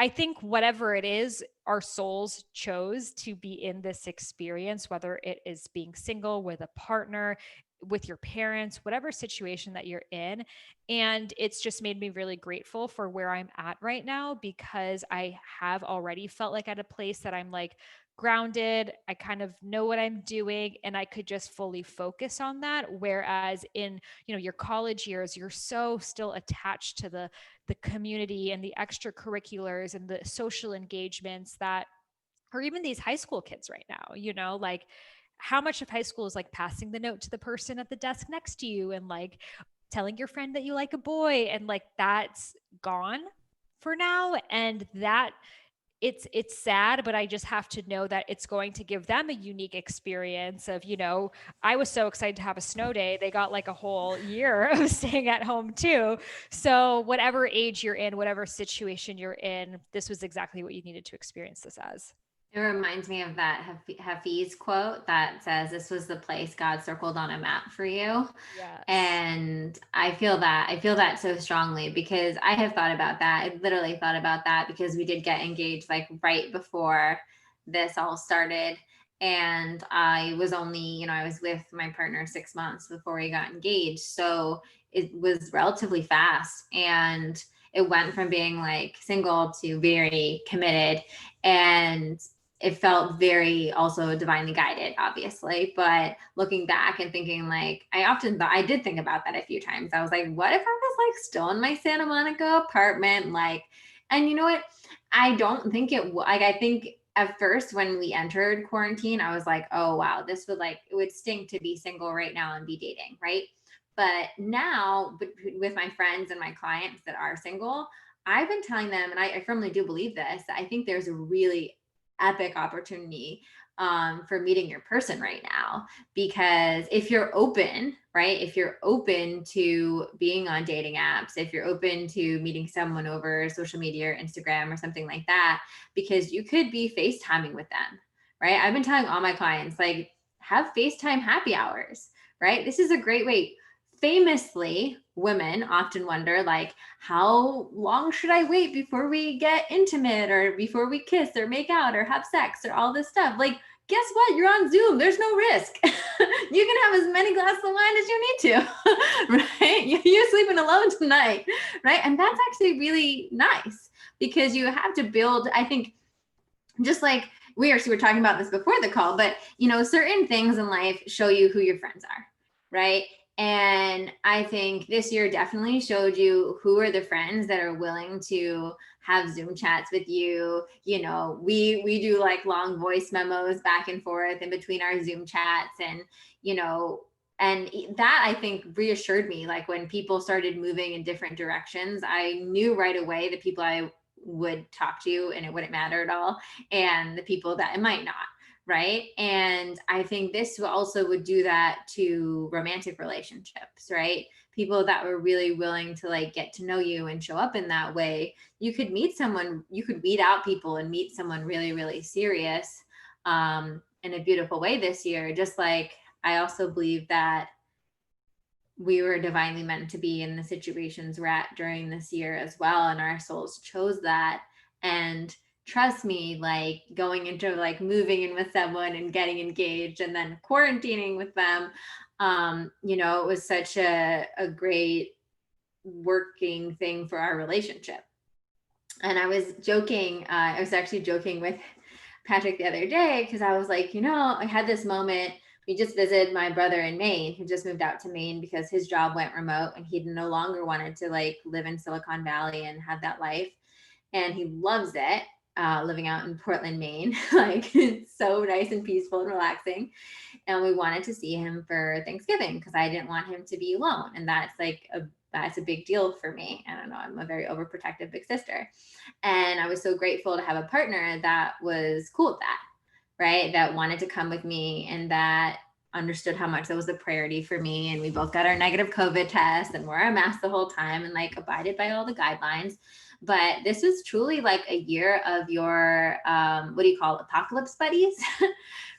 I think whatever it is, our souls chose to be in this experience, whether it is being single with a partner, with your parents, whatever situation that you're in. And it's just made me really grateful for where I'm at right now, because I have already felt like at a place that I'm like grounded. I kind of know what I'm doing and I could just fully focus on that. Whereas in, your college years, you're so still attached to the community and the extracurriculars and the social engagements that, or even these high school kids right now, like how much of high school is like passing the note to the person at the desk next to you and like telling your friend that you like a boy, and like that's gone for now. And that it's sad, but I just have to know that it's going to give them a unique experience of, I was so excited to have a snow day. They got like a whole year of staying at home too. So whatever age you're in, whatever situation you're in, this was exactly what you needed to experience this as. It reminds me of that Hafiz quote that says, "This was the place God circled on a map for you." Yes. And I feel that. I feel that so strongly because I have thought about that. I literally thought about that because we did get engaged like right before this all started. And I was only, I was with my partner 6 months before we got engaged. So it was relatively fast. And it went from being like single to very committed. And it felt very also divinely guided, obviously. But looking back and thinking, like, I did think about that a few times. I was like, what if I was like still in my Santa Monica apartment? Like, and you know what? I don't think like, I think at first when we entered quarantine, I was like, oh, wow, it would stink to be single right now and be dating, right? But now, with my friends and my clients that are single, I've been telling them, and I firmly do believe this, I think there's a really epic opportunity for meeting your person right now. Because if you're open, right? If you're open to being on dating apps, if you're open to meeting someone over social media or Instagram or something like that, because you could be FaceTiming with them, right? I've been telling all my clients, like, have FaceTime happy hours, right? This is a great way. Famously, women often wonder, like, how long should I wait before we get intimate or before we kiss or make out or have sex or all this stuff? Like, guess what? You're on Zoom. There's no risk. You can have as many glasses of wine as you need to, right? You're sleeping alone tonight, right? And that's actually really nice because you have to build, I think, just like we were talking about this before the call, but certain things in life show you who your friends are, right? And I think this year definitely showed you who are the friends that are willing to have Zoom chats with you. We do like long voice memos back and forth in between our Zoom chats, and and that, I think, reassured me. Like, when people started moving in different directions, I knew right away the people I would talk to and it wouldn't matter at all, and the people that it might not, right? And I think this also would do that to romantic relationships, right? People that were really willing to like get to know you and show up in that way. You could meet someone, you could weed out people and meet someone really, really serious in a beautiful way this year. Just like I also believe that we were divinely meant to be in the situations we're at during this year as well, and our souls chose that. And trust me, like, going into like moving in with someone and getting engaged and then quarantining with them, it was such a great working thing for our relationship. And I was joking, I was actually joking with Patrick the other day, because I was like, I had this moment. We just visited my brother in Maine, who just moved out to Maine because his job went remote and he no longer wanted to like live in Silicon Valley and have that life. And he loves it, living out in Portland, Maine. Like, it's so nice and peaceful and relaxing. And we wanted to see him for Thanksgiving because I didn't want him to be alone. And that's a big deal for me. I don't know, I'm a very overprotective big sister. And I was so grateful to have a partner that was cool with that, right? That wanted to come with me and that understood how much that was a priority for me. And we both got our negative COVID test and wore our mask the whole time and like abided by all the guidelines. But this was truly like a year of your, what do you call it, apocalypse buddies,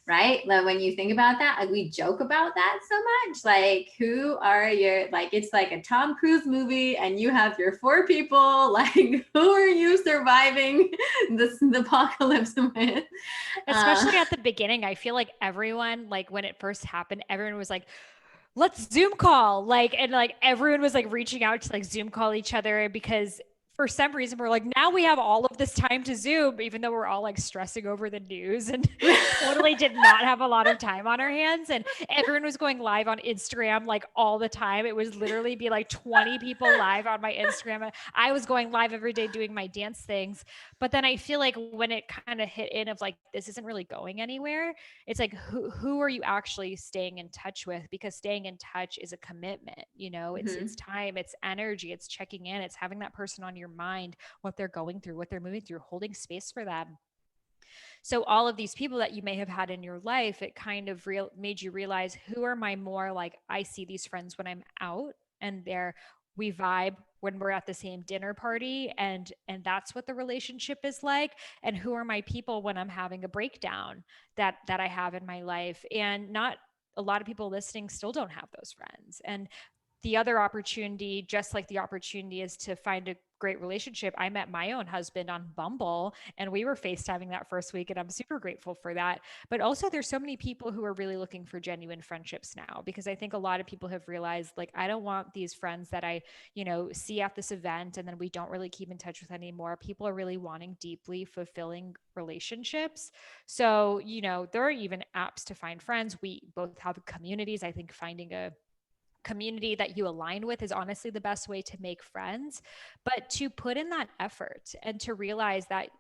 right? Like, when you think about that, like, we joke about that so much. Like, who are your, like, it's like a Tom Cruise movie and you have your 4 people. Like, who are you surviving the apocalypse with? Especially at the beginning, I feel like everyone, like when it first happened, everyone was like, let's Zoom call. Like, and like everyone was like reaching out to like Zoom call each other because for some reason we're like, now we have all of this time to Zoom, even though we're all like stressing over the news and totally did not have a lot of time on our hands. And everyone was going live on Instagram like all the time. It was literally be like 20 people live on my Instagram. I was going live every day doing my dance things. But then I feel like when it kind of hit in of like, this isn't really going anywhere, it's like, who are you actually staying in touch with? Because staying in touch is a commitment, it's time, it's energy, it's checking in, it's having that person on your mind, what they're going through, what they're moving through, holding space for them. So all of these people that you may have had in your life, it kind of made you realize, who are my more like, I see these friends when I'm out and we vibe when we're at the same dinner party, and that's what the relationship is like. And who are my people when I'm having a breakdown that I have in my life? And not a lot of people listening still don't have those friends. And the other opportunity, just like the opportunity is to find a great relationship, I met my own husband on Bumble and we were FaceTiming that first week, and I'm super grateful for that. But also there's so many people who are really looking for genuine friendships now, because I think a lot of people have realized, like, I don't want these friends that I, see at this event and then we don't really keep in touch with anymore. People are really wanting deeply fulfilling relationships. So, there are even apps to find friends. We both have communities. I think finding a community that you align with is honestly the best way to make friends, but to put in that effort and to realize that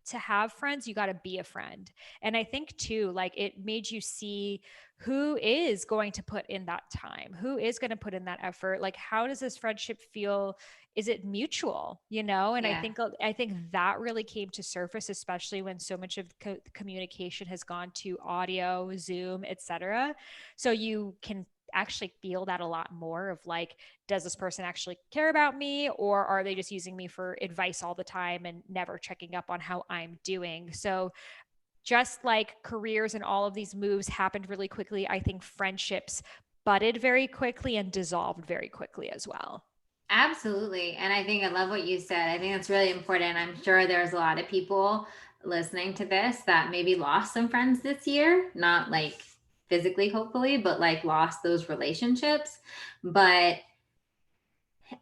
to have friends, you got to be a friend. And I think too, like it made you see who is going to put in that time, who is going to put in that effort. Like, how does this friendship feel? Is it mutual, you know? And Yeah. I think that really came to surface, especially when so much of communication has gone to audio, Zoom, etc. So you can actually feel that a lot more of like, does this person actually care about me, or are they just using me for advice all the time and never checking up on how I'm doing? So just like careers and all of these moves happened really quickly, I think friendships budded very quickly and dissolved very quickly as well. Absolutely. And I think I love what you said. I think that's really important. I'm sure there's a lot of people listening to this that maybe lost some friends this year, not like physically, hopefully, but like lost those relationships. But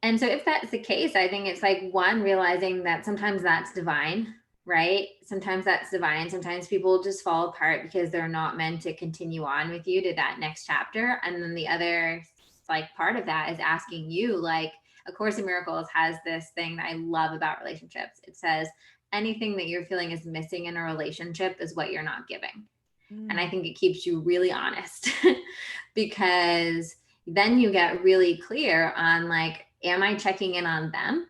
and so if that's the case, I think it's like one, realizing that sometimes that's divine, right? Sometimes that's divine. Sometimes people just fall apart because they're not meant to continue on with you to that next chapter. And then the other like part of that is asking you, like, A Course in Miracles has this thing that I love about relationships. It says anything that you're feeling is missing in a relationship is what you're not giving. And I think it keeps you really honest because then you get really clear on like, am I checking in on them?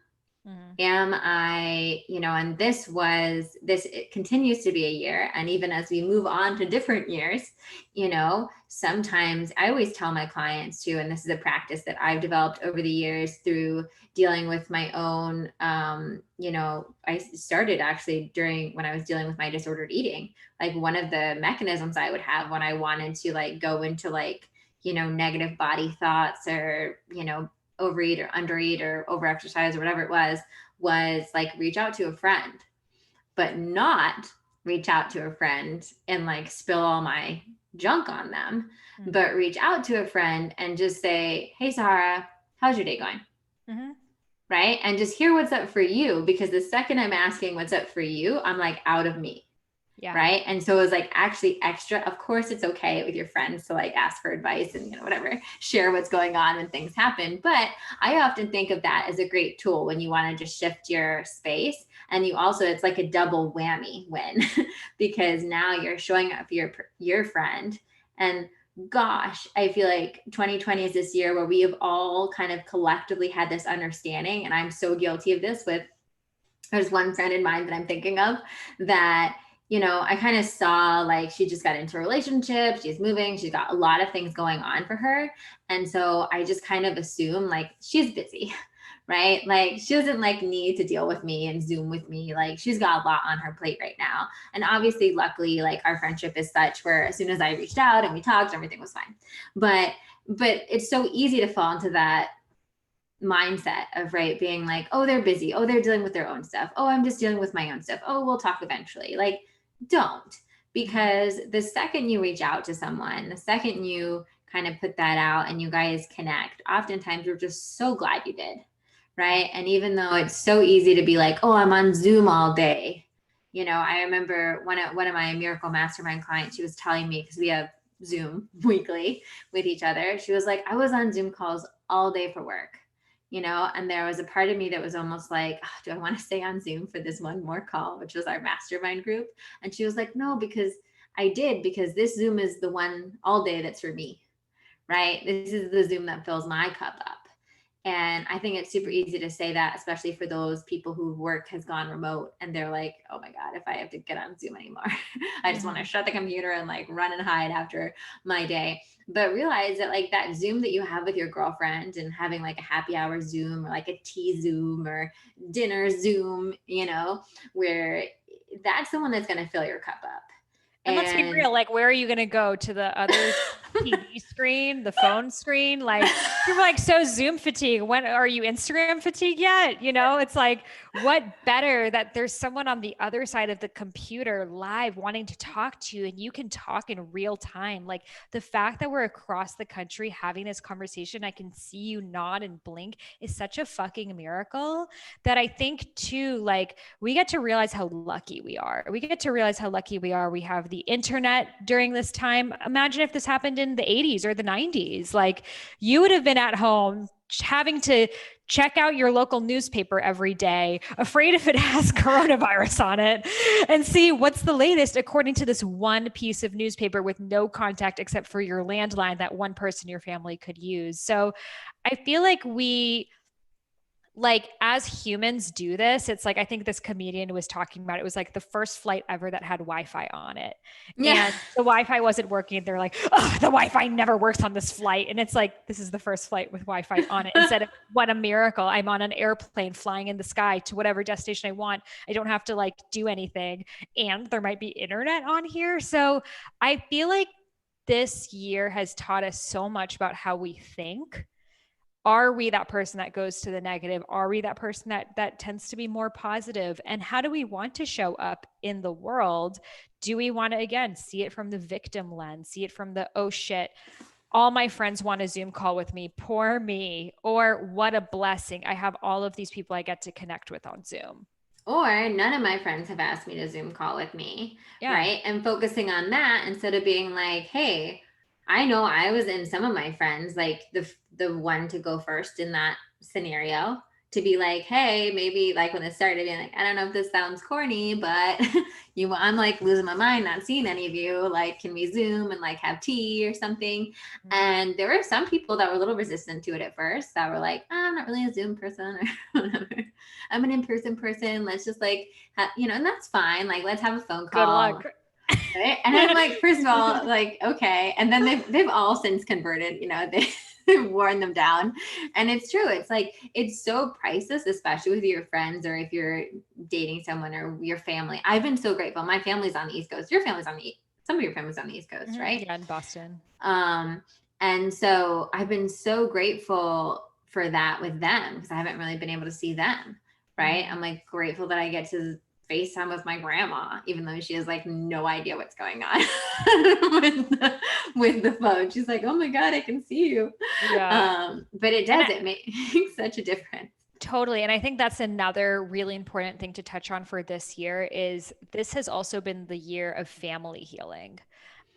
Mm-hmm. Am I, and it continues to be a year. And even as we move on to different years, sometimes I always tell my clients too, and this is a practice that I've developed over the years through dealing with my own, I started actually when I was dealing with my disordered eating. Like one of the mechanisms I would have when I wanted to like go into like, negative body thoughts or, overeat or undereat or overexercise or whatever it was like reach out to a friend, but not reach out to a friend and like spill all my junk on them, but reach out to a friend and just say, hey, Sahara, how's your day going? Mm-hmm. Right. And just hear what's up for you. Because the second I'm asking what's up for you, I'm like out of me. Yeah. Right. And so it was like actually extra. Of course, it's okay with your friends to like ask for advice and, whatever, share what's going on when things happen. But I often think of that as a great tool when you want to just shift your space. And you also, it's like a double whammy win because now you're showing up for your friend. And gosh, I feel like 2020 is this year where we have all kind of collectively had this understanding. And I'm so guilty of this there's one friend in mind that I'm thinking of that I kind of saw like she just got into a relationship, she's moving, she's got a lot of things going on for her. And so I just kind of assume like she's busy, right? Like she doesn't like need to deal with me and Zoom with me. Like she's got a lot on her plate right now. And obviously, luckily, like our friendship is such where as soon as I reached out and we talked, everything was fine. But it's so easy to fall into that mindset of being like, oh, they're busy, oh, they're dealing with their own stuff, oh, I'm just dealing with my own stuff, oh, we'll talk eventually. Like don't, because the second you reach out to someone, the second you kind of put that out and you guys connect, oftentimes we're just so glad you did, right? And even though it's so easy to be like, oh, I'm on Zoom all day, I remember one of my Miracle Mastermind clients, she was telling me, because we have Zoom weekly with each other, she was like, I was on Zoom calls all day for work, and there was a part of me that was almost like, oh, do I want to stay on Zoom for this one more call, which was our mastermind group? And she was like, no, because because this Zoom is the one all day that's for me, right? This is the Zoom that fills my cup up. And I think it's super easy to say that, especially for those people whose work has gone remote and they're like, oh my God, if I have to get on Zoom anymore, I just want to shut the computer and like run and hide after my day. But realize that like that Zoom that you have with your girlfriend and having like a happy hour Zoom or like a tea Zoom or dinner Zoom, where that's the one that's going to fill your cup up. And let's be real, like, where are you going to go to the other TV screen, the phone screen? Like, you're like so Zoom fatigue. When are you Instagram fatigue yet? It's like, what better that there's someone on the other side of the computer live wanting to talk to you and you can talk in real time. Like the fact that we're across the country having this conversation, I can see you nod and blink is such a fucking miracle that I think too, like we get to realize how lucky we are. We get to realize how lucky we are. We have the internet during this time. Imagine if this happened in the 80s or the 90s. Like you would have been at home having to check out your local newspaper every day, afraid if it has coronavirus on it, and see what's the latest according to this one piece of newspaper with no contact except for your landline that one person in your family could use. So I feel like as humans do this, it's like I think this comedian was talking about it was like the first flight ever that had Wi-Fi on it. Yeah. And the Wi-Fi wasn't working. They're like, oh, the Wi-Fi never works on this flight. And it's like, this is the first flight with Wi-Fi on it. Instead of what a miracle. I'm on an airplane flying in the sky to whatever destination I want. I don't have to like do anything. And there might be internet on here. So I feel like this year has taught us so much about how we think. Are we that person that goes to the negative? Are we that person that tends to be more positive? And how do we want to show up in the world? Do we want to, again, see it from the victim lens, see it from the, oh shit, all my friends want a Zoom call with me, poor me, or what a blessing, I have all of these people I get to connect with on Zoom. Or none of my friends have asked me to Zoom call with me, Yeah. right? And focusing on that instead of being like, hey, I know I was in some of my friends, like the one to go first in that scenario, to be like, hey, maybe like when it started, being like, I don't know if this sounds corny, but I'm like losing my mind, not seeing any of you. Like, can we Zoom and like have tea or something? Mm-hmm. And there were some people that were a little resistant to it at first, that were like, oh, I'm not really a Zoom person or whatever. I'm an in-person person. Let's just like, and that's fine. Like, let's have a phone call. Good luck. Right? And I'm like, first of all, like, okay. And then they've all since converted, they've worn them down. And it's true. It's like, it's so priceless, especially with your friends, or if you're dating someone or your family. I've been so grateful. My family's on the East Coast. Your family's some of your family's on the East Coast, right? Yeah, in Boston. And so I've been so grateful for that with them, because I haven't really been able to see them. Right. I'm like grateful that I get to FaceTime with my grandma, even though she has like no idea what's going on with the phone. She's like, oh my God, I can see you. Yeah. But it does, it makes such a difference. Totally. And I think that's another really important thing to touch on for this year is this has also been the year of family healing.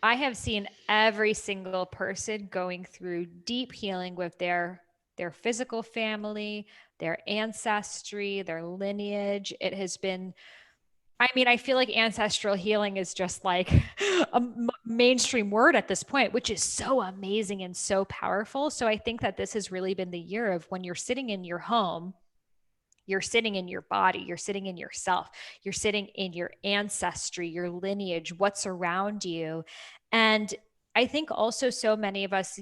I have seen every single person going through deep healing with their physical family, their ancestry, their lineage. It has been, I mean, I feel like ancestral healing is just like a mainstream word at this point, which is so amazing and so powerful. So I think that this has really been the year of when you're sitting in your home, you're sitting in your body, you're sitting in yourself, you're sitting in your ancestry, your lineage, what's around you. And I think also so many of us,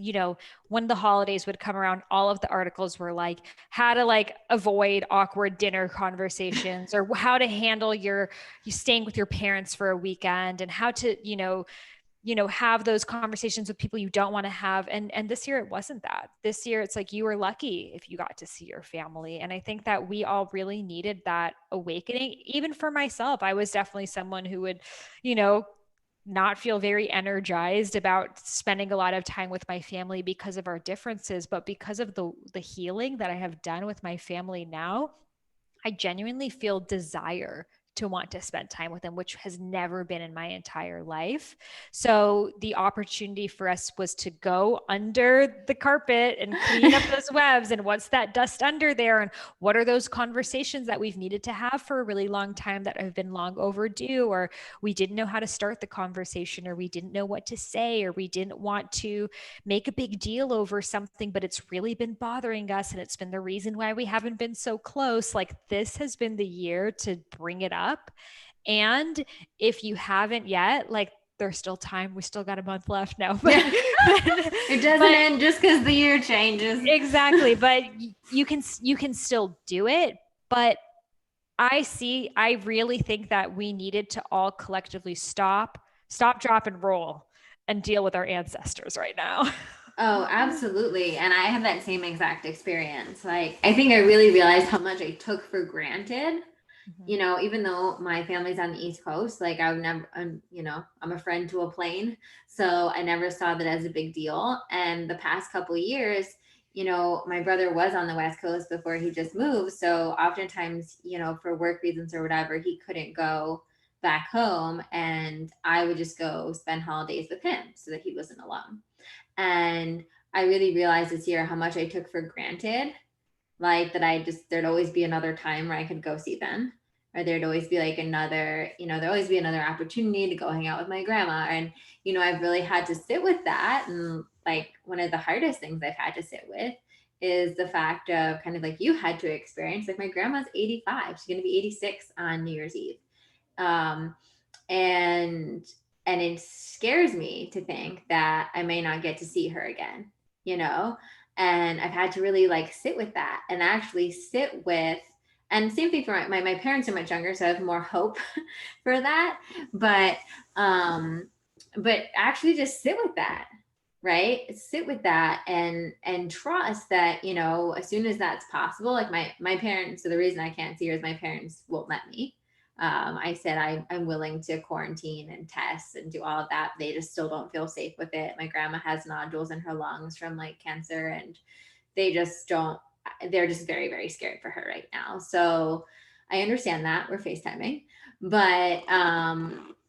when the holidays would come around, all of the articles were like how to like avoid awkward dinner conversations, or how to handle you staying with your parents for a weekend, and how to, have those conversations with people you don't want to have. And this year it wasn't that. This year it's like you were lucky if you got to see your family. And I think that we all really needed that awakening. Even for myself, I was definitely someone who would, not feel very energized about spending a lot of time with my family because of our differences, but because of the healing that I have done with my family now, I genuinely feel desire to want to spend time with them, which has never been in my entire life. So the opportunity for us was to go under the carpet and clean up those webs, and what's that dust under there, and what are those conversations that we've needed to have for a really long time that have been long overdue, or we didn't know how to start the conversation, or we didn't know what to say, or we didn't want to make a big deal over something, but it's really been bothering us, and it's been the reason why we haven't been so close. Like, this has been the year to bring it up. And if you haven't yet, like, there's still time. We still got a month left now. But it doesn't end just because the year changes. Exactly. But you can still do it. But I really think that we needed to all collectively stop, drop, and roll and deal with our ancestors right now. Oh, absolutely. And I have that same exact experience. Like, I think I really realized how much I took for granted. Even though my family's on the East Coast, like I would never, I'm a friend to a plane. So I never saw that as a big deal. And the past couple of years, my brother was on the West Coast before he just moved. So oftentimes, for work reasons or whatever, he couldn't go back home. And I would just go spend holidays with him so that he wasn't alone. And I really realized this year how much I took for granted. Like that there'd always be another time where I could go see them. Or there'd always be like another, there'd always be another opportunity to go hang out with my grandma. And, I've really had to sit with that. And like one of the hardest things I've had to sit with is the fact of kind of like you had to experience, like my grandma's 85. She's going to be 86 on New Year's Eve. Um, and it scares me to think that I may not get to see her again, you know? And I've had to really like sit with that and actually sit with, and same thing for my parents are much younger, so I have more hope for that. But actually just sit with that, right? Sit with that and trust that, as soon as that's possible, like my parents, so the reason I can't see her is my parents won't let me. I said I'm willing to quarantine and test and do all of that. They just still don't feel safe with it. My grandma has nodules in her lungs from like cancer, and they just don't. They're just very, very scared for her right now. So I understand that we're FaceTiming, but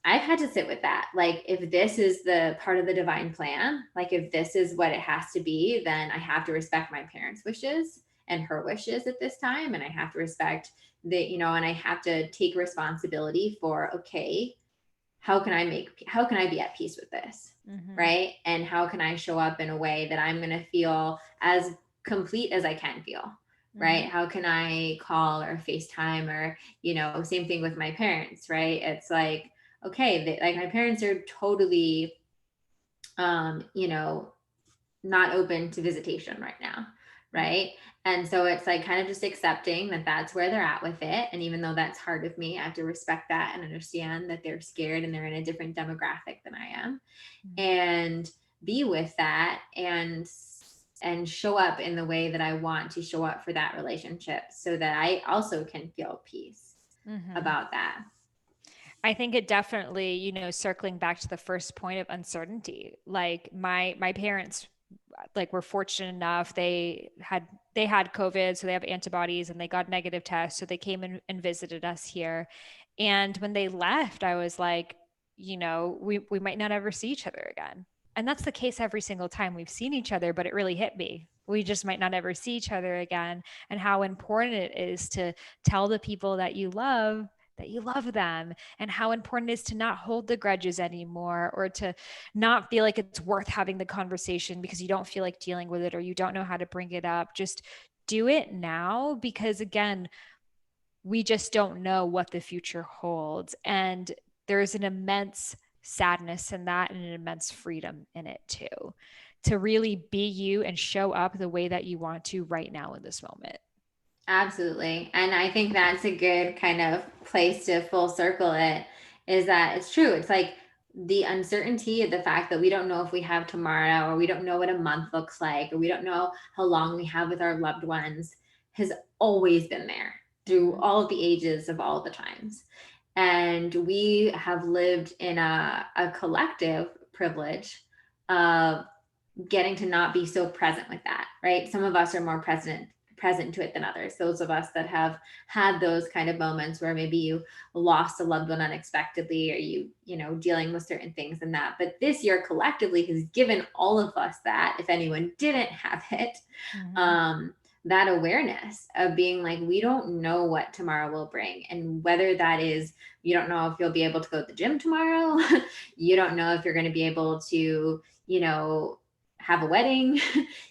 I've had to sit with that. Like, if this is the part of the divine plan, like if this is what it has to be, then I have to respect my parents' wishes and her wishes at this time, and I have to respect that, and I have to take responsibility for, okay, how can I be at peace with this? Mm-hmm. Right. And how can I show up in a way that I'm going to feel as complete as I can feel? Mm-hmm. Right. How can I call or FaceTime or, same thing with my parents, right? It's like, okay, like my parents are totally, not open to visitation right now. Right. And so it's like kind of just accepting that that's where they're at with it. And even though that's hard with me, I have to respect that and understand that they're scared and they're in a different demographic than I am, and be with that and show up in the way that I want to show up for that relationship so that I also can feel peace about that. I think it definitely, circling back to the first point of uncertainty, like my parents, like, were fortunate enough, they had COVID, so they have antibodies and they got negative tests. So they came in and visited us here. And when they left, I was like, we might not ever see each other again. And that's the case every single time we've seen each other, but it really hit me. We just might not ever see each other again. And how important it is to tell the people that you love them, and how important it is to not hold the grudges anymore, or to not feel like it's worth having the conversation because you don't feel like dealing with it or you don't know how to bring it up. Just do it now, because again, we just don't know what the future holds. And there's an immense sadness in that and an immense freedom in it too, to really be you and show up the way that you want to right now in this moment. Absolutely. And I think that's a good kind of place to full circle it, is that it's true. It's like the uncertainty of the fact that we don't know if we have tomorrow, or we don't know what a month looks like, or we don't know how long we have with our loved ones, has always been there through all of the ages of all the times. And we have lived in a collective privilege of getting to not be so present with that, right? Some of us are more present to it than others. Those of us that have had those kind of moments where maybe you lost a loved one unexpectedly, or dealing with certain things and that. But this year collectively has given all of us that, if anyone didn't have it, that awareness of being like, we don't know what tomorrow will bring. And whether that is, you don't know if you'll be able to go to the gym tomorrow. You don't know if you're going to be able to, have a wedding.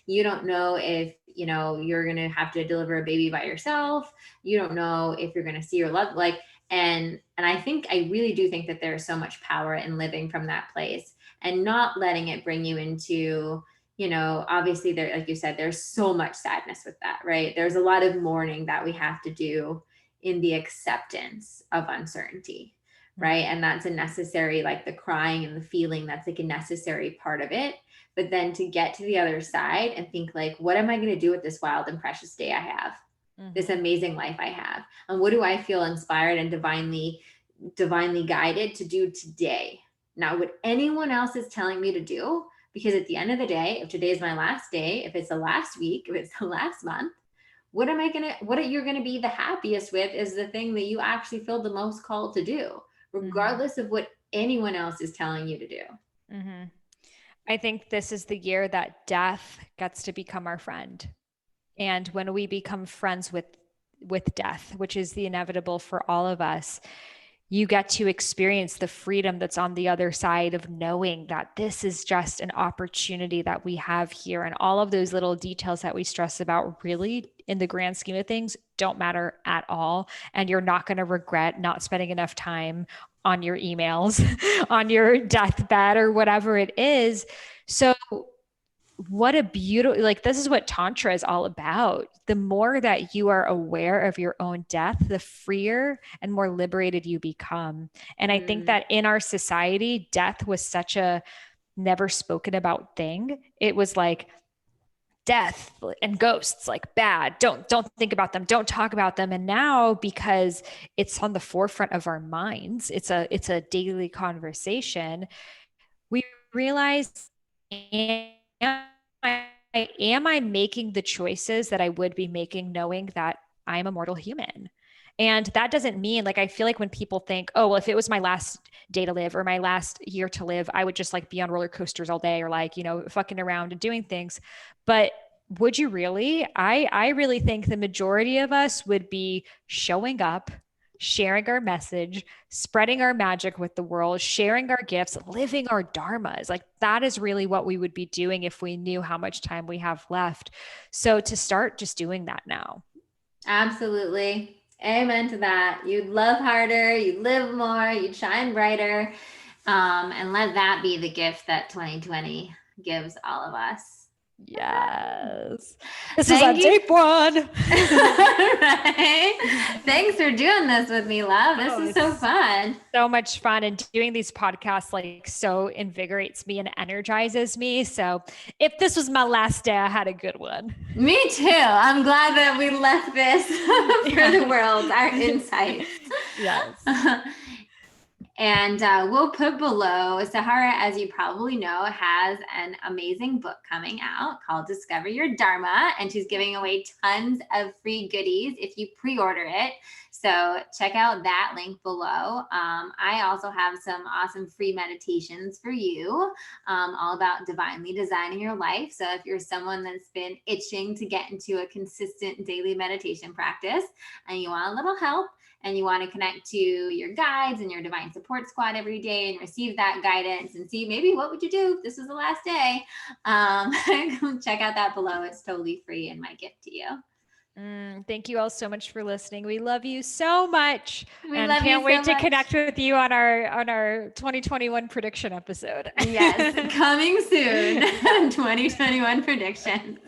You don't know if, you're going to have to deliver a baby by yourself. You don't know if you're going to see your love, like, and I really do think that there's so much power in living from that place and not letting it bring you into, obviously there, like you said, there's so much sadness with that, right? There's a lot of mourning that we have to do in the acceptance of uncertainty, right? And that's a necessary, like the crying and the feeling, that's like a necessary part of it. But then to get to the other side and think like, what am I going to do with this wild and precious day I have, this amazing life I have? And what do I feel inspired and divinely guided to do today? Not what anyone else is telling me to do, because at the end of the day, if today is my last day, if it's the last week, if it's the last month, what you're going to be the happiest with is the thing that you actually feel the most called to do, regardless of what anyone else is telling you to do. I think this is the year that death gets to become our friend. And when we become friends with death, which is the inevitable for all of us, you get to experience the freedom that's on the other side of knowing that this is just an opportunity that we have here. And all of those little details that we stress about really, in the grand scheme of things, don't matter at all. And you're not going to regret not spending enough time on your emails, on your deathbed, or whatever it is. So what a beautiful, like, this is what Tantra is all about. The more that you are aware of your own death, the freer and more liberated you become. And I think that in our society, death was such a never spoken about thing. It was like death and ghosts, like bad. Don't think about them. Don't talk about them. And now, because it's on the forefront of our minds, it's a daily conversation. We realize, am I making the choices that I would be making knowing that I'm a mortal human? And that doesn't mean, like, I feel like when people think, oh, well, if it was my last day to live or my last year to live, I would just like be on roller coasters all day, or like, fucking around and doing things. But would you really? I really think the majority of us would be showing up, sharing our message, spreading our magic with the world, sharing our gifts, living our dharmas. Like, that is really what we would be doing if we knew how much time we have left. So to start just doing that now. Absolutely. Amen to that. You'd love harder, you'd live more, you'd shine brighter. And let that be the gift that 2020 gives all of us. Yes. This is a deep one. Right? Thanks for doing this with me, love. This is so fun. So much fun. And doing these podcasts like so invigorates me and energizes me. So if this was my last day, I had a good one. Me too. I'm glad that we left this for the world, our insights. Yes. And we'll put below, Sahara, as you probably know, has an amazing book coming out called Discover Your Dharma, and she's giving away tons of free goodies if you pre-order it. So check out that link below. I also have some awesome free meditations for you, all about divinely designing your life. So if you're someone that's been itching to get into a consistent daily meditation practice and you want a little help, and you want to connect to your guides and your divine support squad every day and receive that guidance and see maybe what would you do if this was the last day, check out that below. It's totally free and my gift to you. Thank you all so much for listening. We love you so much. We love can't you wait so to connect with you on our 2021 prediction episode. Yes, coming soon. 2021 predictions.